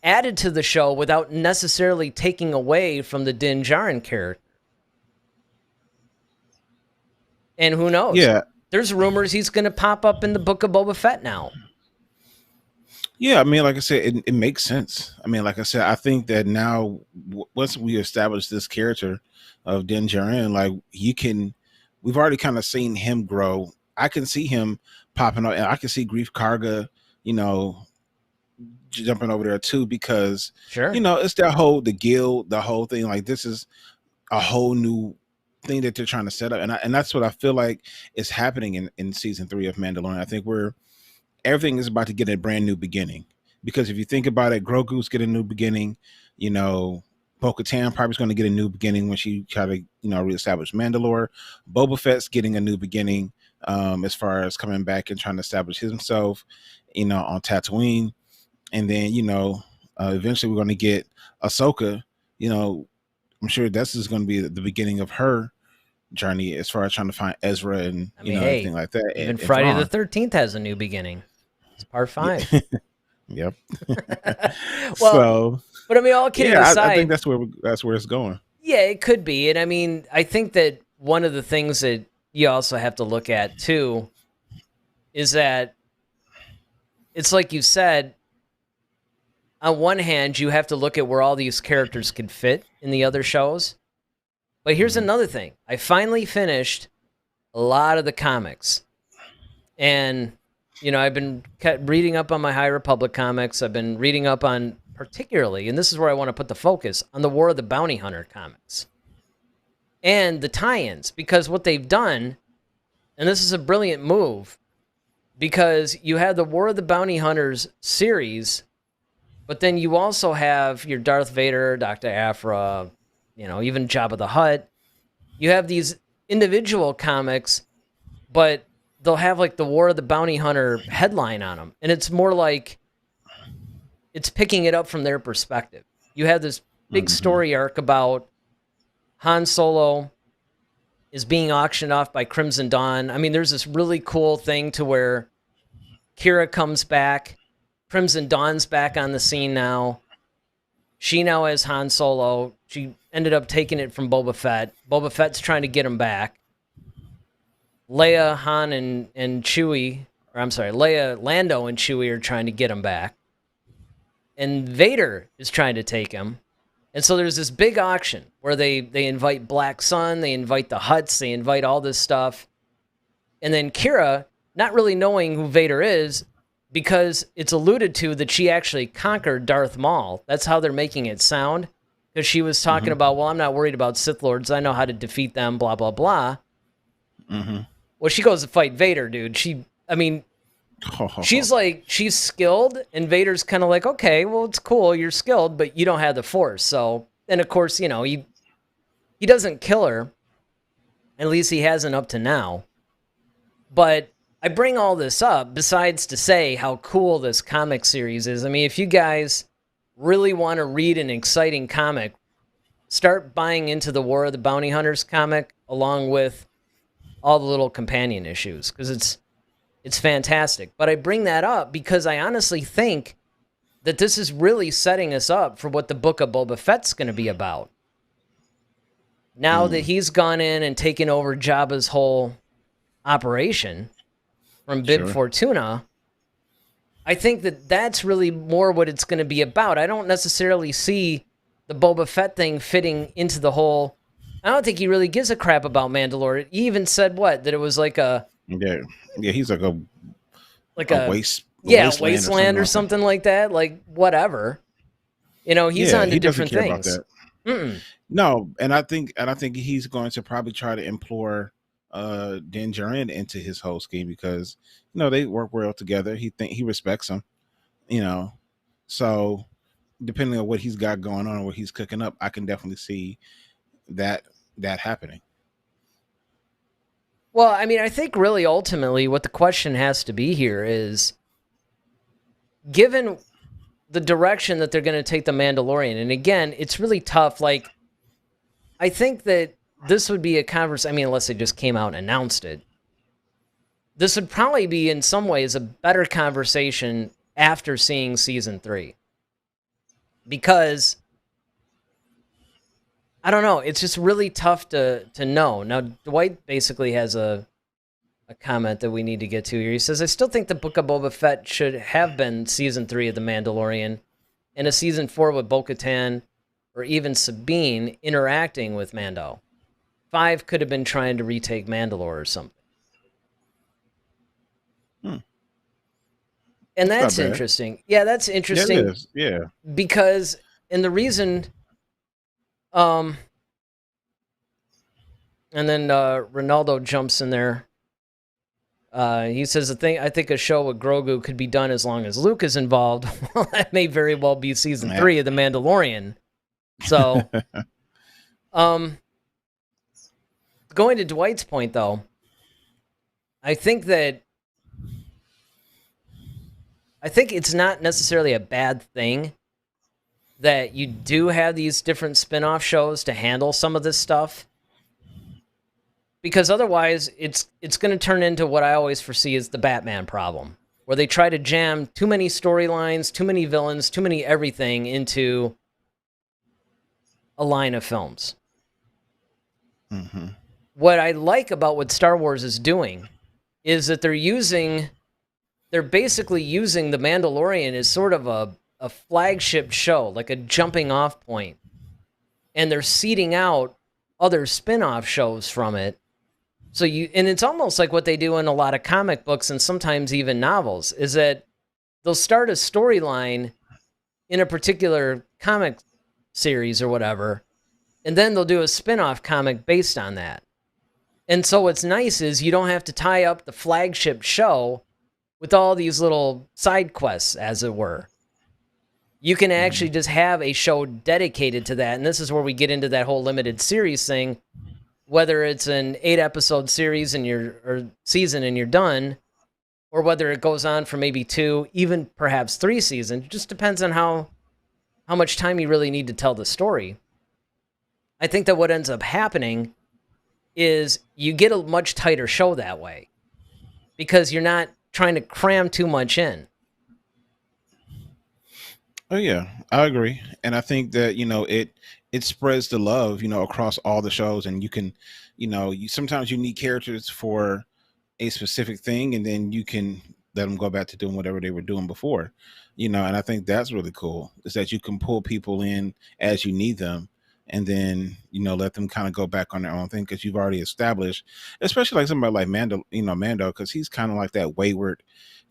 added to the show without necessarily taking away from the Din Djarin character. And who knows? Yeah. There's rumors he's going to pop up in the Book of Boba Fett now. Yeah, I mean, like I said, it makes sense. I mean, like I said, I think that now, once we establish this character of Din Djarin, like, we've already kind of seen him grow. I can see him popping up, and I can see Grief Karga, jumping over there too, because it's the guild, the whole thing. Like, this is a whole new thing that they're trying to set up, and that's what I feel like is happening in season 3 of Mandalorian. I think everything is about to get a brand new beginning, because if you think about it, Grogu's getting a new beginning. Bo-Katan probably is going to get a new beginning when she try to reestablish Mandalore. Boba Fett's getting a new beginning as far as coming back and trying to establish himself on Tatooine. And then, eventually we're going to get Ahsoka. I'm sure this is going to be the beginning of her journey as far as trying to find Ezra and everything like that. Even Friday the 13th has a new beginning. It's part 5. Yep. Well, but I mean, all kidding aside, I think that's where it's going. Yeah, it could be. And I mean, I think that one of the things that you also have to look at too is that it's like you said, on one hand, you have to look at where all these characters could fit in the other shows. But here's another thing. I finally finished a lot of the comics. And I've been reading up on my High Republic comics. I've been reading up on, particularly, and this is where I want to put the focus, on the War of the Bounty Hunter comics and the tie-ins, because what they've done, and this is a brilliant move, because you have the War of the Bounty Hunters series, but then you also have your Darth Vader, Dr. Aphra, even Jabba the Hutt. You have these individual comics, but they'll have like the War of the Bounty Hunter headline on them. And it's more like it's picking it up from their perspective. You have this big story arc about Han Solo is being auctioned off by Crimson Dawn. I mean, there's this really cool thing to where Kira comes back. Crimson Dawn's back on the scene now. She now has Han Solo. She ended up taking it from Boba Fett. Boba Fett's trying to get him back. Leia, Han, and Chewie, or I'm sorry, Leia, Lando, and Chewie are trying to get him back. And Vader is trying to take him. And so there's this big auction where they invite Black Sun, they invite the Hutts, they invite all this stuff. And then Kira, not really knowing who Vader is, because it's alluded to that she actually conquered Darth Maul. That's how they're making it sound. Because she was talking about, well, I'm not worried about Sith Lords. I know how to defeat them, blah, blah, blah. Well, she goes to fight Vader, dude. She's like, she's skilled, and Vader's kind of like, okay, well, it's cool, you're skilled, but you don't have the Force. So, and of course, he doesn't kill her. At least he hasn't up to now. But I bring all this up besides to say how cool this comic series is. I mean, if you guys really want to read an exciting comic, start buying into the War of the Bounty Hunters comic along with all the little companion issues, because it's fantastic. But I bring that up because I honestly think that this is really setting us up for what the Book of Boba Fett's going to be about. Now that he's gone in and taken over Jabba's whole operation from Bib Fortuna, I think that that's really more what it's going to be about. I don't necessarily see the Boba Fett thing fitting into the whole... I don't think he really gives a crap about Mandalore. He even said what? That it was like a... Yeah, he's like a wasteland or something like that. Like, whatever. He's on to different things. No, and I think he's going to probably try to implore Din Djarin into his whole scheme, because they work well together. He respects him, so depending on what he's got going on, what he's cooking up, I can definitely see that happening. Well, I mean, I think really ultimately what the question has to be here is, given the direction that they're going to take the Mandalorian, and again, it's really tough. Like, I think that this would be a conversation, I mean, unless they just came out and announced it, this would probably be in some ways a better conversation after seeing season 3. Because, I don't know, it's just really tough to know. Now, Dwight basically has a comment that we need to get to here. He says, I still think the Book of Boba Fett should have been season 3 of The Mandalorian, and a season 4 with Bo-Katan or even Sabine interacting with Mando. 5 could have been trying to retake Mandalore or something. And that's interesting. Yeah, that's interesting. Yeah, it is. Yeah. Because, and the reason, and then Ronaldo jumps in there. He says, I think a show with Grogu could be done as long as Luke is involved. Well, that may very well be season 3 of The Mandalorian. So, going to Dwight's point, though, I think it's not necessarily a bad thing that you do have these different spin-off shows to handle some of this stuff. Because otherwise, it's going to turn into what I always foresee as the Batman problem, where they try to jam too many storylines, too many villains, too many everything into a line of films. What I like about what Star Wars is doing is that they're basically using The Mandalorian as sort of a flagship show, like a jumping off point. And they're seeding out other spin-off shows from it So and it's almost like what they do in a lot of comic books and sometimes even novels, is that they'll start a storyline in a particular comic series or whatever, and then they'll do a spin-off comic based on that. And so what's nice is you don't have to tie up the flagship show with all these little side quests, as it were. You can actually just have a show dedicated to that. And this is where we get into that whole limited series thing. Whether it's an 8-episode series or season and you're done, or whether it goes on for maybe 2, even perhaps 3 seasons, it just depends on how much time you really need to tell the story. I think that what ends up happening is you get a much tighter show that way because you're not trying to cram too much in. Oh yeah, I agree, and I think that it spreads the love across all the shows, and you can, you sometimes you need characters for a specific thing, and then you can let them go back to doing whatever they were doing before, and I think that's really cool is that you can pull people in as you need them, and then let them kind of go back on their own thing because you've already established, especially like somebody like Mando, because he's kind of like that wayward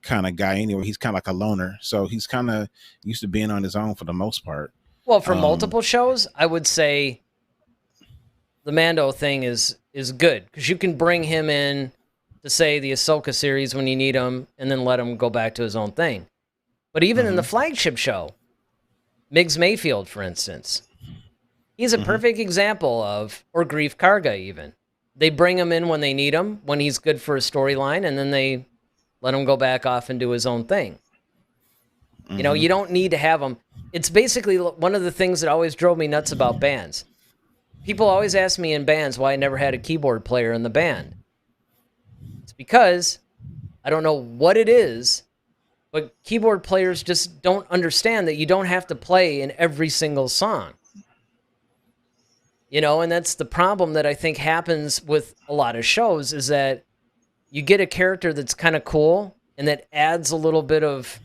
kind of guy anyway. He's kind of like a loner, so he's kind of used to being on his own for the most part. Well, for multiple shows, I would say the Mando thing is good because you can bring him in to say the Ahsoka series when you need him, and then let him go back to his own thing. But even in the flagship show, Migs Mayfield, for instance, he's a perfect example of, or Grief Karga even. They bring him in when they need him, when he's good for a storyline, and then they let him go back off and do his own thing. You don't need to have him. It's basically one of the things that always drove me nuts about bands. People always ask me in bands why I never had a keyboard player in the band. It's because I don't know what it is, but keyboard players just don't understand that you don't have to play in every single song. And that's the problem that I think happens with a lot of shows is that you get a character that's kind of cool and that adds a little bit of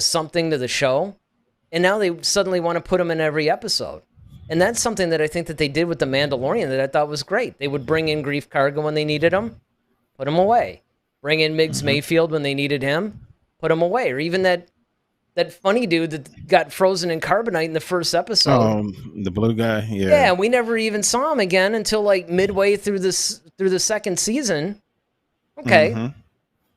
something to the show, and now they suddenly want to put them in every episode. And that's something that I think that they did with The Mandalorian that I thought was great. They would bring in Grief Karga when they needed him, put him away. Bring in Migs Mayfield when they needed him, put him away. Or even that funny dude that got frozen in carbonite in the first episode. The blue guy, yeah. Yeah, we never even saw him again until like midway through the second season. Okay.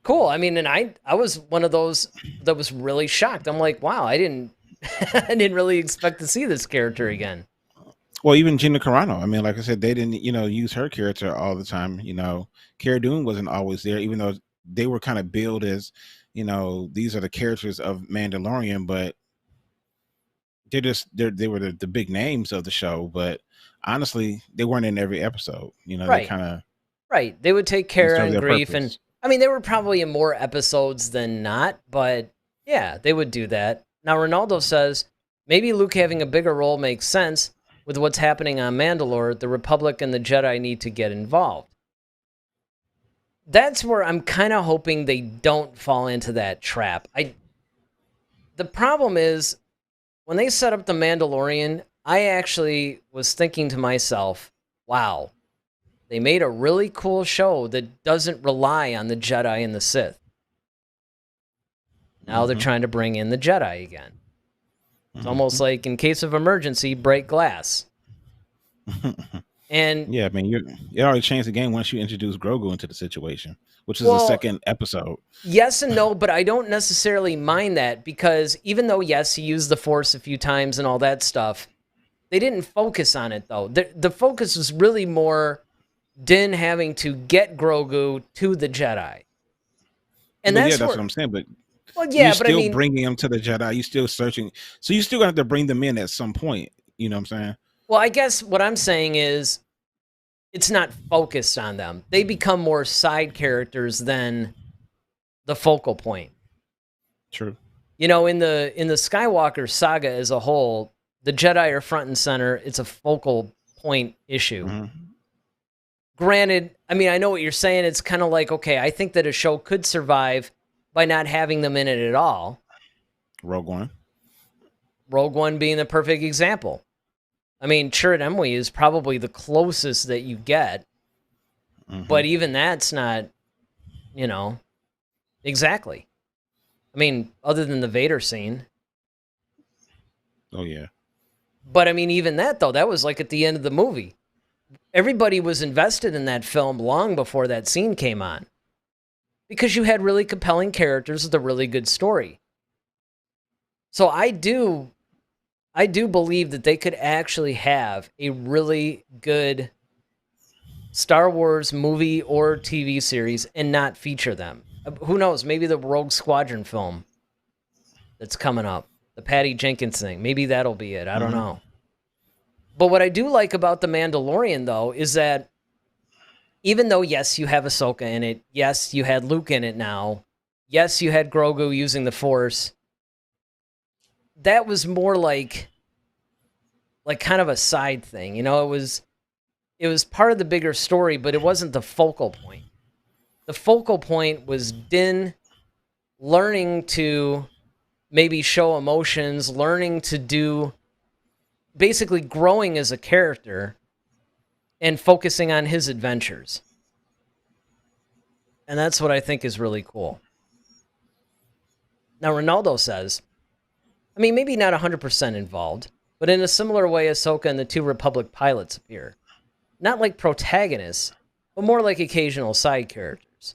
Cool. I mean, and I was one of those that was really shocked. I'm like, wow, I didn't really expect to see this character again. Well, even Gina Carano. I mean, like I said, they didn't, use her character all the time. Cara Dune wasn't always there, even though they were kind of billed as, these are the characters of Mandalorian, but they were the big names of the show. But honestly, they weren't in every episode. Right. They kind of right. They would take Cara and Grief, and I mean, they were probably in more episodes than not, but yeah, they would do that. Now, Ronaldo says maybe Luke having a bigger role makes sense with what's happening on Mandalore. The Republic and the Jedi need to get involved. That's where I'm kind of hoping they don't fall into that trap. The problem is, when they set up The Mandalorian, I actually was thinking to myself, wow, they made a really cool show that doesn't rely on the Jedi and the Sith. Now they're trying to bring in the Jedi again. It's almost like, in case of emergency, break glass. And yeah, I mean, it already changed the game once you introduce Grogu into the situation, which is the second episode. Yes and no, but I don't necessarily mind that because even though, yes, he used the Force a few times and all that stuff, they didn't focus on it, though. The focus was really more Din having to get Grogu to the Jedi. And that's what I'm saying, but you're still bringing him to the Jedi. You're still searching. So you still have to bring them in at some point. You know what I'm saying? Well, I guess what I'm saying is it's not focused on them. They become more side characters than the focal point. True. In the Skywalker saga as a whole, the Jedi are front and center. It's a focal point issue. Granted, I mean, I know what you're saying. It's kind of like, okay, I think that a show could survive by not having them in it at all. Rogue One being the perfect example. I mean, Chirrut Îmwe is probably the closest that you get. But even that's not, exactly. I mean, other than the Vader scene. Oh yeah. But I mean, even that though, that was like at the end of the movie. Everybody was invested in that film long before that scene came on. Because you had really compelling characters with a really good story. So I do believe that they could actually have a really good Star Wars movie or TV series and not feature them. Who knows? Maybe the Rogue Squadron film that's coming up, the Patty Jenkins thing. Maybe that'll be it. I don't know. But what I do like about The Mandalorian, though, is that even though, yes, you have Ahsoka in it, yes, you had Luke in it now, yes, you had Grogu using the Force, that was more like kind of a side thing. It was part of the bigger story, but it wasn't the focal point. The focal point was Din learning to maybe show emotions, learning to do, basically growing as a character and focusing on his adventures. And that's what I think is really cool. Now, Ronaldo says, I mean, maybe not 100% involved, but in a similar way, Ahsoka and the two Republic pilots appear. Not like protagonists, but more like occasional side characters.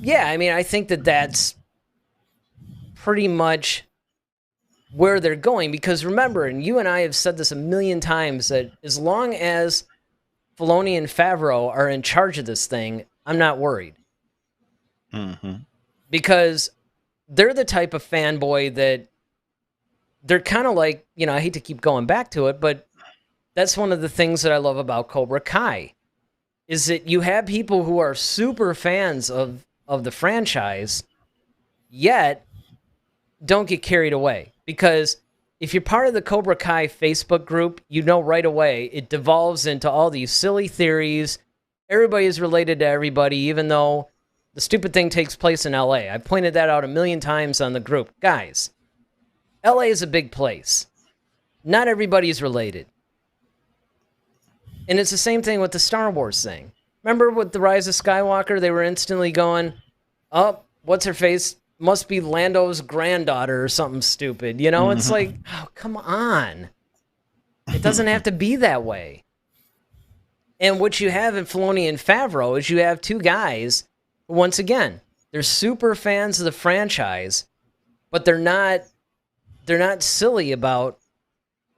Yeah, I mean, I think that that's pretty much where they're going. Because remember, and you and I have said this a million times, that as long as Filoni and Favreau are in charge of this thing, I'm not worried. Because they're the type of fanboy that they're kind of like, I hate to keep going back to it, but that's one of the things that I love about Cobra Kai, is that you have people who are super fans of the franchise, yet don't get carried away. Because if you're part of the Cobra Kai Facebook group, you know right away it devolves into all these silly theories. Everybody is related to everybody, even though the stupid thing takes place in LA. I pointed that out a million times on the group. Guys, LA is a big place. Not everybody is related. And it's the same thing with the Star Wars thing. Remember with The Rise of Skywalker, they were instantly going, oh, what's her face? Must be Lando's granddaughter or something stupid. It's like, oh, come on. It doesn't have to be that way. And what you have in Filoni and Favreau is you have two guys who, once again, they're super fans of the franchise, but they're not silly about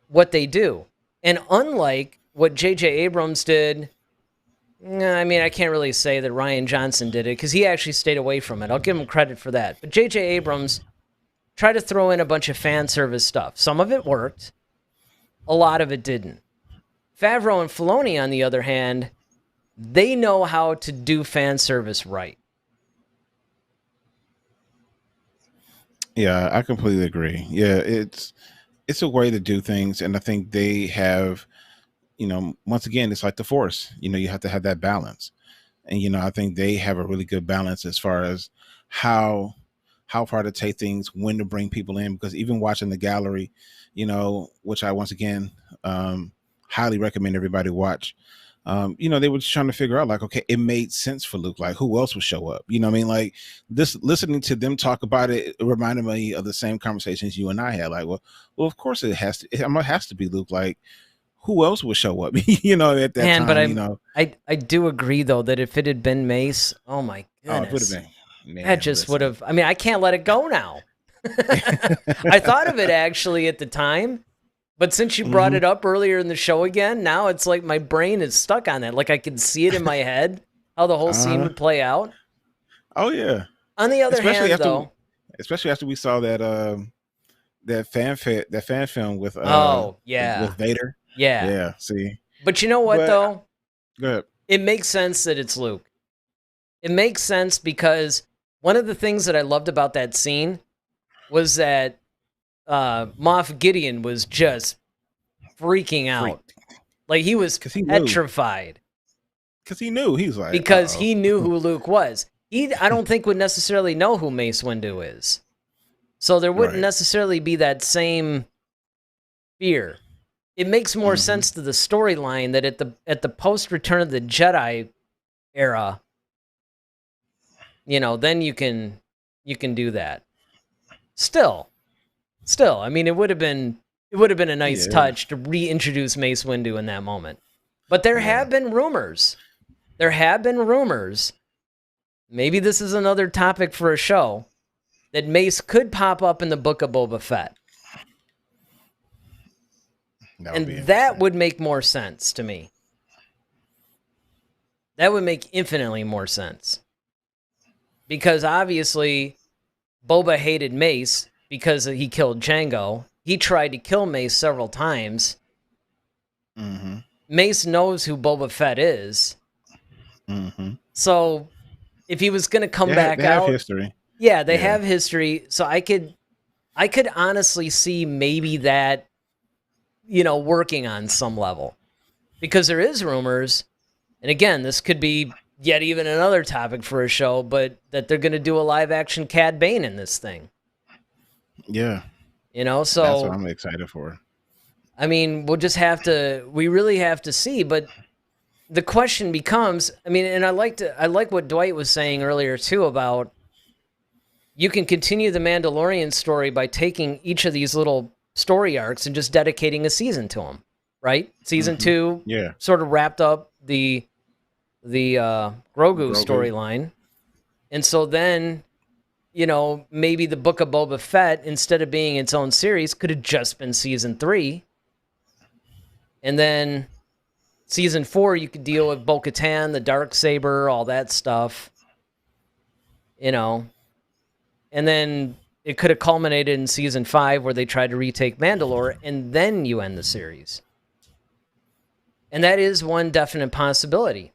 what they do. And unlike what J.J. Abrams did, I mean, I can't really say that Rian Johnson did it because he actually stayed away from it. I'll give him credit for that. But J.J. Abrams tried to throw in a bunch of fan service stuff. Some of it worked. A lot of it didn't. Favreau and Filoni, on the other hand, they know how to do fan service right. Yeah, I completely agree. Yeah, it's a way to do things, and I think they have, once again, it's like the Force. You have to have that balance, and I think they have a really good balance as far as how far to take things, when to bring people in. Because even watching the gallery, which I once again highly recommend everybody watch. They were just trying to figure out, like, okay, it made sense for Luke. Like, who else would show up? I mean? Like, this, listening to them talk about it, it reminded me of the same conversations you and I had. Like, well, of course it has to be Luke. Like, who else would show up? At that time. But I do agree though that if it had been Mace, oh my goodness, it would have been. Man, that just would have. I mean, I can't let it go now. I thought of it actually at the time. But since you brought it up earlier in the show again, now it's like my brain is stuck on that. Like I can see it in my head, how the whole scene would play out. Oh, yeah. On the other hand, though. Especially after we saw that fan film with with Vader. Yeah. Yeah, see. But you know what, though? Go ahead. It makes sense that it's Luke. It makes sense because one of the things that I loved about that scene was that Moff Gideon was just freaking out. Like he was petrified. Because he knew. He was like, because he knew who Luke was. He, I don't think, would necessarily know who Mace Windu is. So there wouldn't necessarily be that same fear. it makes more sense to the storyline that at the post Return of the Jedi era, then you can do that. Still, I mean, it would have been a nice touch to reintroduce Mace Windu in that moment. But there have been rumors. Maybe this is another topic for a show, that Mace could pop up in the Book of Boba Fett. That would make more sense to me. That would make infinitely more sense. Because obviously, Boba hated Mace because he killed Jango. He tried to kill Mace several times. Mm-hmm. Mace knows who Boba Fett is. Mm-hmm. So, if he was going to come back they have out... history. Yeah, they have history. So I could honestly see maybe that, working on some level. Because there is rumors, and again, this could be yet even another topic for a show, but that they're going to do a live-action Cad Bane in this thing. Yeah. So... That's what I'm excited for. I mean, we really have to see, but the question becomes, I mean, and I like what Dwight was saying earlier, too, about you can continue the Mandalorian story by taking each of these little story arcs and just dedicating a season to them, right? Season 2 sort of wrapped up the Grogu storyline. And so then, maybe the Book of Boba Fett, instead of being its own series, could have just been season 3. And then season 4, you could deal with Bo-Katan, the Darksaber, all that stuff. And then it could have culminated in season 5 where they tried to retake Mandalore, and then you end the series. And that is one definite possibility.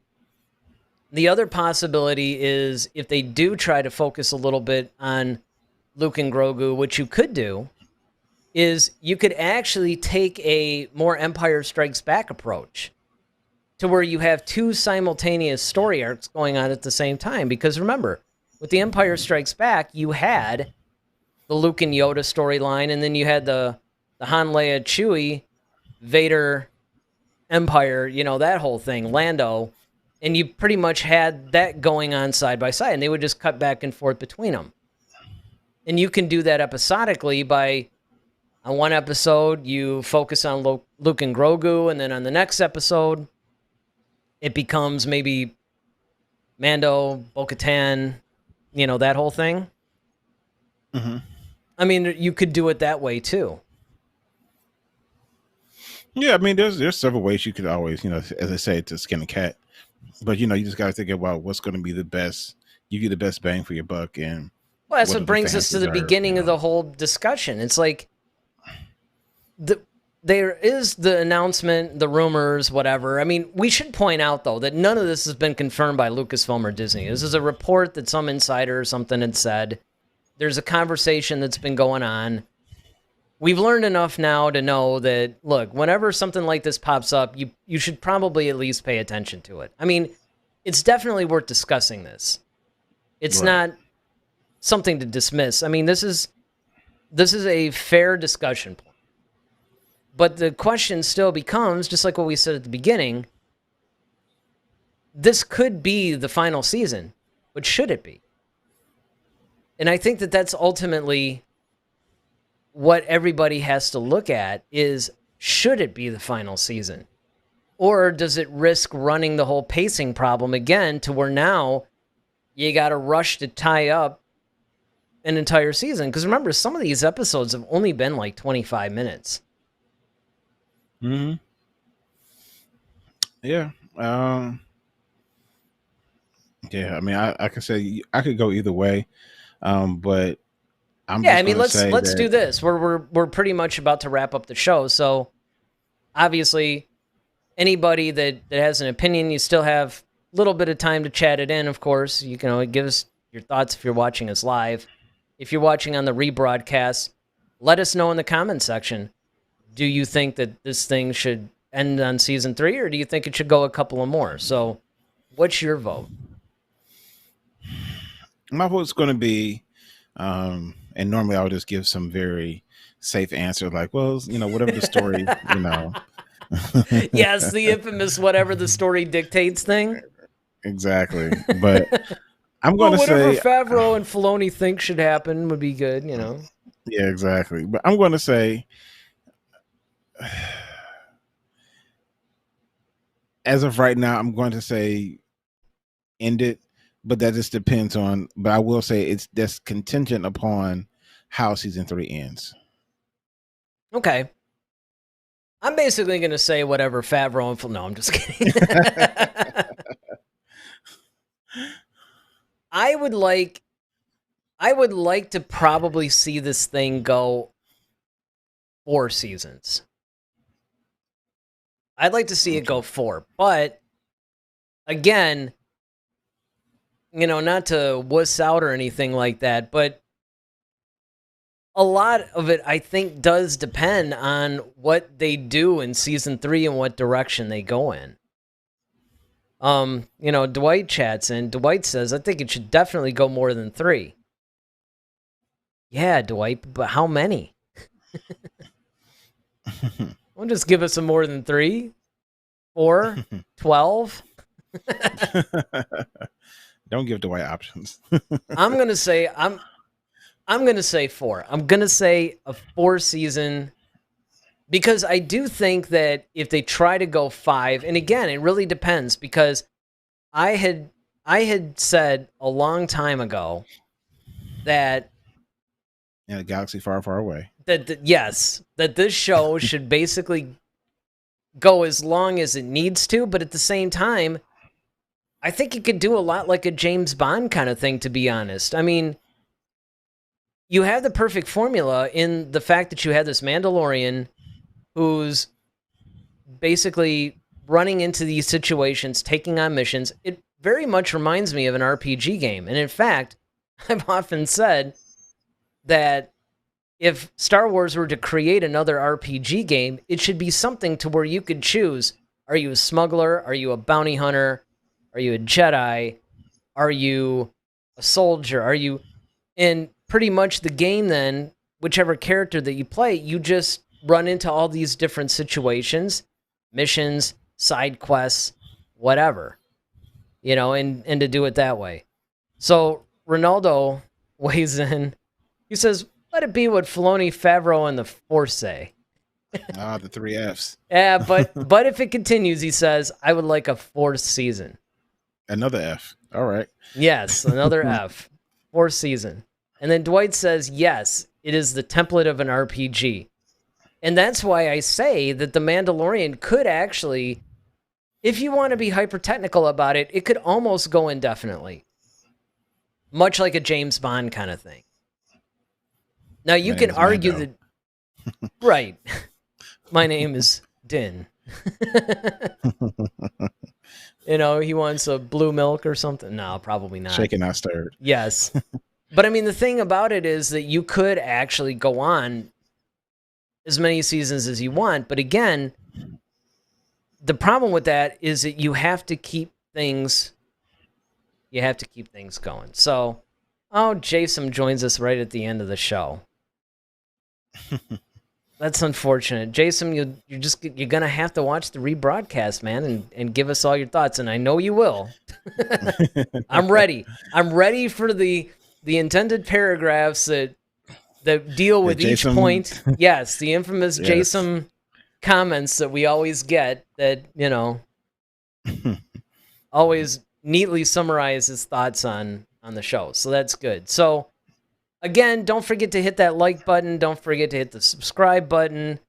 The other possibility is if they do try to focus a little bit on Luke and Grogu, which you could do, is you could actually take a more Empire Strikes Back approach to where you have 2 simultaneous story arcs going on at the same time. Because remember, with The Empire Strikes Back, you had the Luke and Yoda storyline, and then you had the Han, Leia, Chewie, Vader, Empire, that whole thing, Lando, and you pretty much had that going on side by side, and they would just cut back and forth between them. And you can do that episodically by, on one episode, you focus on Luke and Grogu, and then on the next episode, it becomes maybe Mando, Bo-Katan, that whole thing. Mm-hmm. I mean, you could do it that way too. Yeah, I mean, there's several ways you could always, as I say, to skin a cat. But you just got to think about what's going to be the best, give you the best bang for your buck, and well, that's what brings us to the beginning of the whole discussion. It's like there is the announcement, the rumors, whatever. I mean, we should point out though that none of this has been confirmed by Lucasfilm or Disney. This is a report that some insider or something had said. There's a conversation that's been going on. We've learned enough now to know that, look, whenever something like this pops up, you should probably at least pay attention to it. I mean, it's definitely worth discussing this. It's not something to dismiss. I mean, this is a fair discussion point. But the question still becomes, just like what we said at the beginning, this could be the final season, but should it be? And I think that that's ultimately what everybody has to look at is, should it be the final season? Or does it risk running the whole pacing problem again to where now you got to rush to tie up an entire season? Because remember, some of these episodes have only been like 25 minutes. Mm-hmm. Yeah. Yeah, I mean, I can say I could go either way, but I mean, let's do this. We're pretty much about to wrap up the show, so obviously, anybody that has an opinion, you still have a little bit of time to chat it in. Of course, you can give us your thoughts if you're watching us live. If you're watching on the rebroadcast, let us know in the comment section. Do you think that this thing should end on season 3, or do you think it should go a couple of more? So, what's your vote? My vote's going to be, and normally I would just give some very safe answer, like, well, whatever the story, Yes, the infamous whatever the story dictates thing. exactly. But I'm going Well, to whatever say, Favreau and Filoni think should happen would be good, yeah, exactly. But I'm going to say, as of right now, I'm going to say end it, but that just depends on. But I will say that's contingent upon how season 3 ends. Okay. I'm basically going to say whatever Favreau and Filoni. No, I'm just kidding. I would like to probably see this thing go 4 seasons. I'd like to see it go 4, but again, not to wuss out or anything like that, but a lot of it, I think, does depend on what they do in season 3 and what direction they go in. Dwight chats in. Dwight says, I think it should definitely go more than 3. Yeah, Dwight, but how many? Well, just give us a more than 3, 4, 12. Don't give Dwight options. I'm gonna say 4. I'm gonna say a 4 season, because I do think that if they try to go 5, and again, it really depends, because I had said a long time ago that in a galaxy far, far away, that this show should basically go as long as it needs to, but at the same time, I think it could do a lot like a James Bond kind of thing, to be honest. I mean, you have the perfect formula in the fact that you have this Mandalorian who's basically running into these situations, taking on missions. It very much reminds me of an RPG game. And in fact, I've often said that if Star Wars were to create another RPG game, it should be something to where you could choose, are you a smuggler? Are you a bounty hunter? Are you a Jedi? Are you a soldier? And pretty much the game then, whichever character that you play, you just run into all these different situations, missions, side quests, whatever, and to do it that way. So Ronaldo weighs in. He says, let it be what Filoni, Favreau, and the Force say. The 3 Fs. Yeah, but if it continues, he says, I would like a 4th season. Another F. All right. Yes, another F. 4th season. And then Dwight says, yes, it is the template of an RPG. And that's why I say that The Mandalorian could actually, if you want to be hyper-technical about it, it could almost go indefinitely. Much like a James Bond kind of thing. Now, you can argue that... Right. My name is Din. He wants a blue milk or something. No, probably not. Shaken, not stirred. Yes. But I mean, the thing about it is that you could actually go on as many seasons as you want. But again, the problem with that is that you have to keep things going. So, Jason joins us right at the end of the show. That's unfortunate. Jason, you're going to have to watch the rebroadcast, man, and give us all your thoughts, and I know you will. I'm ready. I'm ready for the intended paragraphs that deal with each point. Yes, the infamous yes. Jason comments that we always get that, always neatly summarize his thoughts on the show. So that's good. So again, don't forget to hit that like button. Don't forget to hit the subscribe button.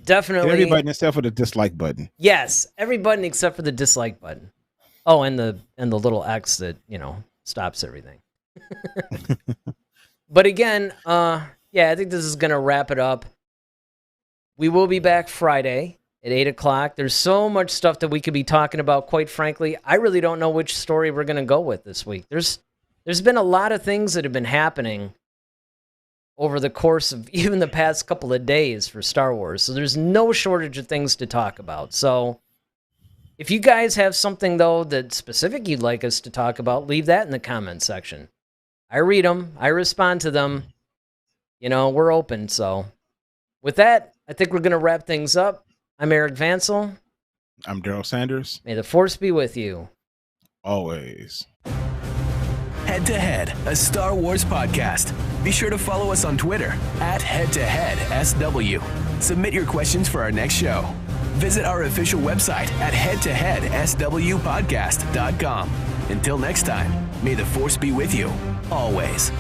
Definitely. Every button except for the dislike button. Yes, every button except for the dislike button. Oh, and the little X that, stops everything. But again, I think this is going to wrap it up. We will be back Friday at 8 o'clock. There's so much stuff that we could be talking about, quite frankly. I really don't know which story we're going to go with this week. There's been a lot of things that have been happening over the course of even the past couple of days for Star Wars. So there's no shortage of things to talk about. So if you guys have something, though, that specific you'd like us to talk about, leave that in the comment section. I read them. I respond to them. we're open. So with that, I think we're going to wrap things up. I'm Eric Vansel. I'm Daryl Sanders. May the force be with you. Always. Head to Head, a Star Wars podcast. Be sure to follow us on Twitter @HeadToHeadSW. Submit your questions for our next show. Visit our official website at headtoheadswpodcast.com. Until next time, may the force be with you, always.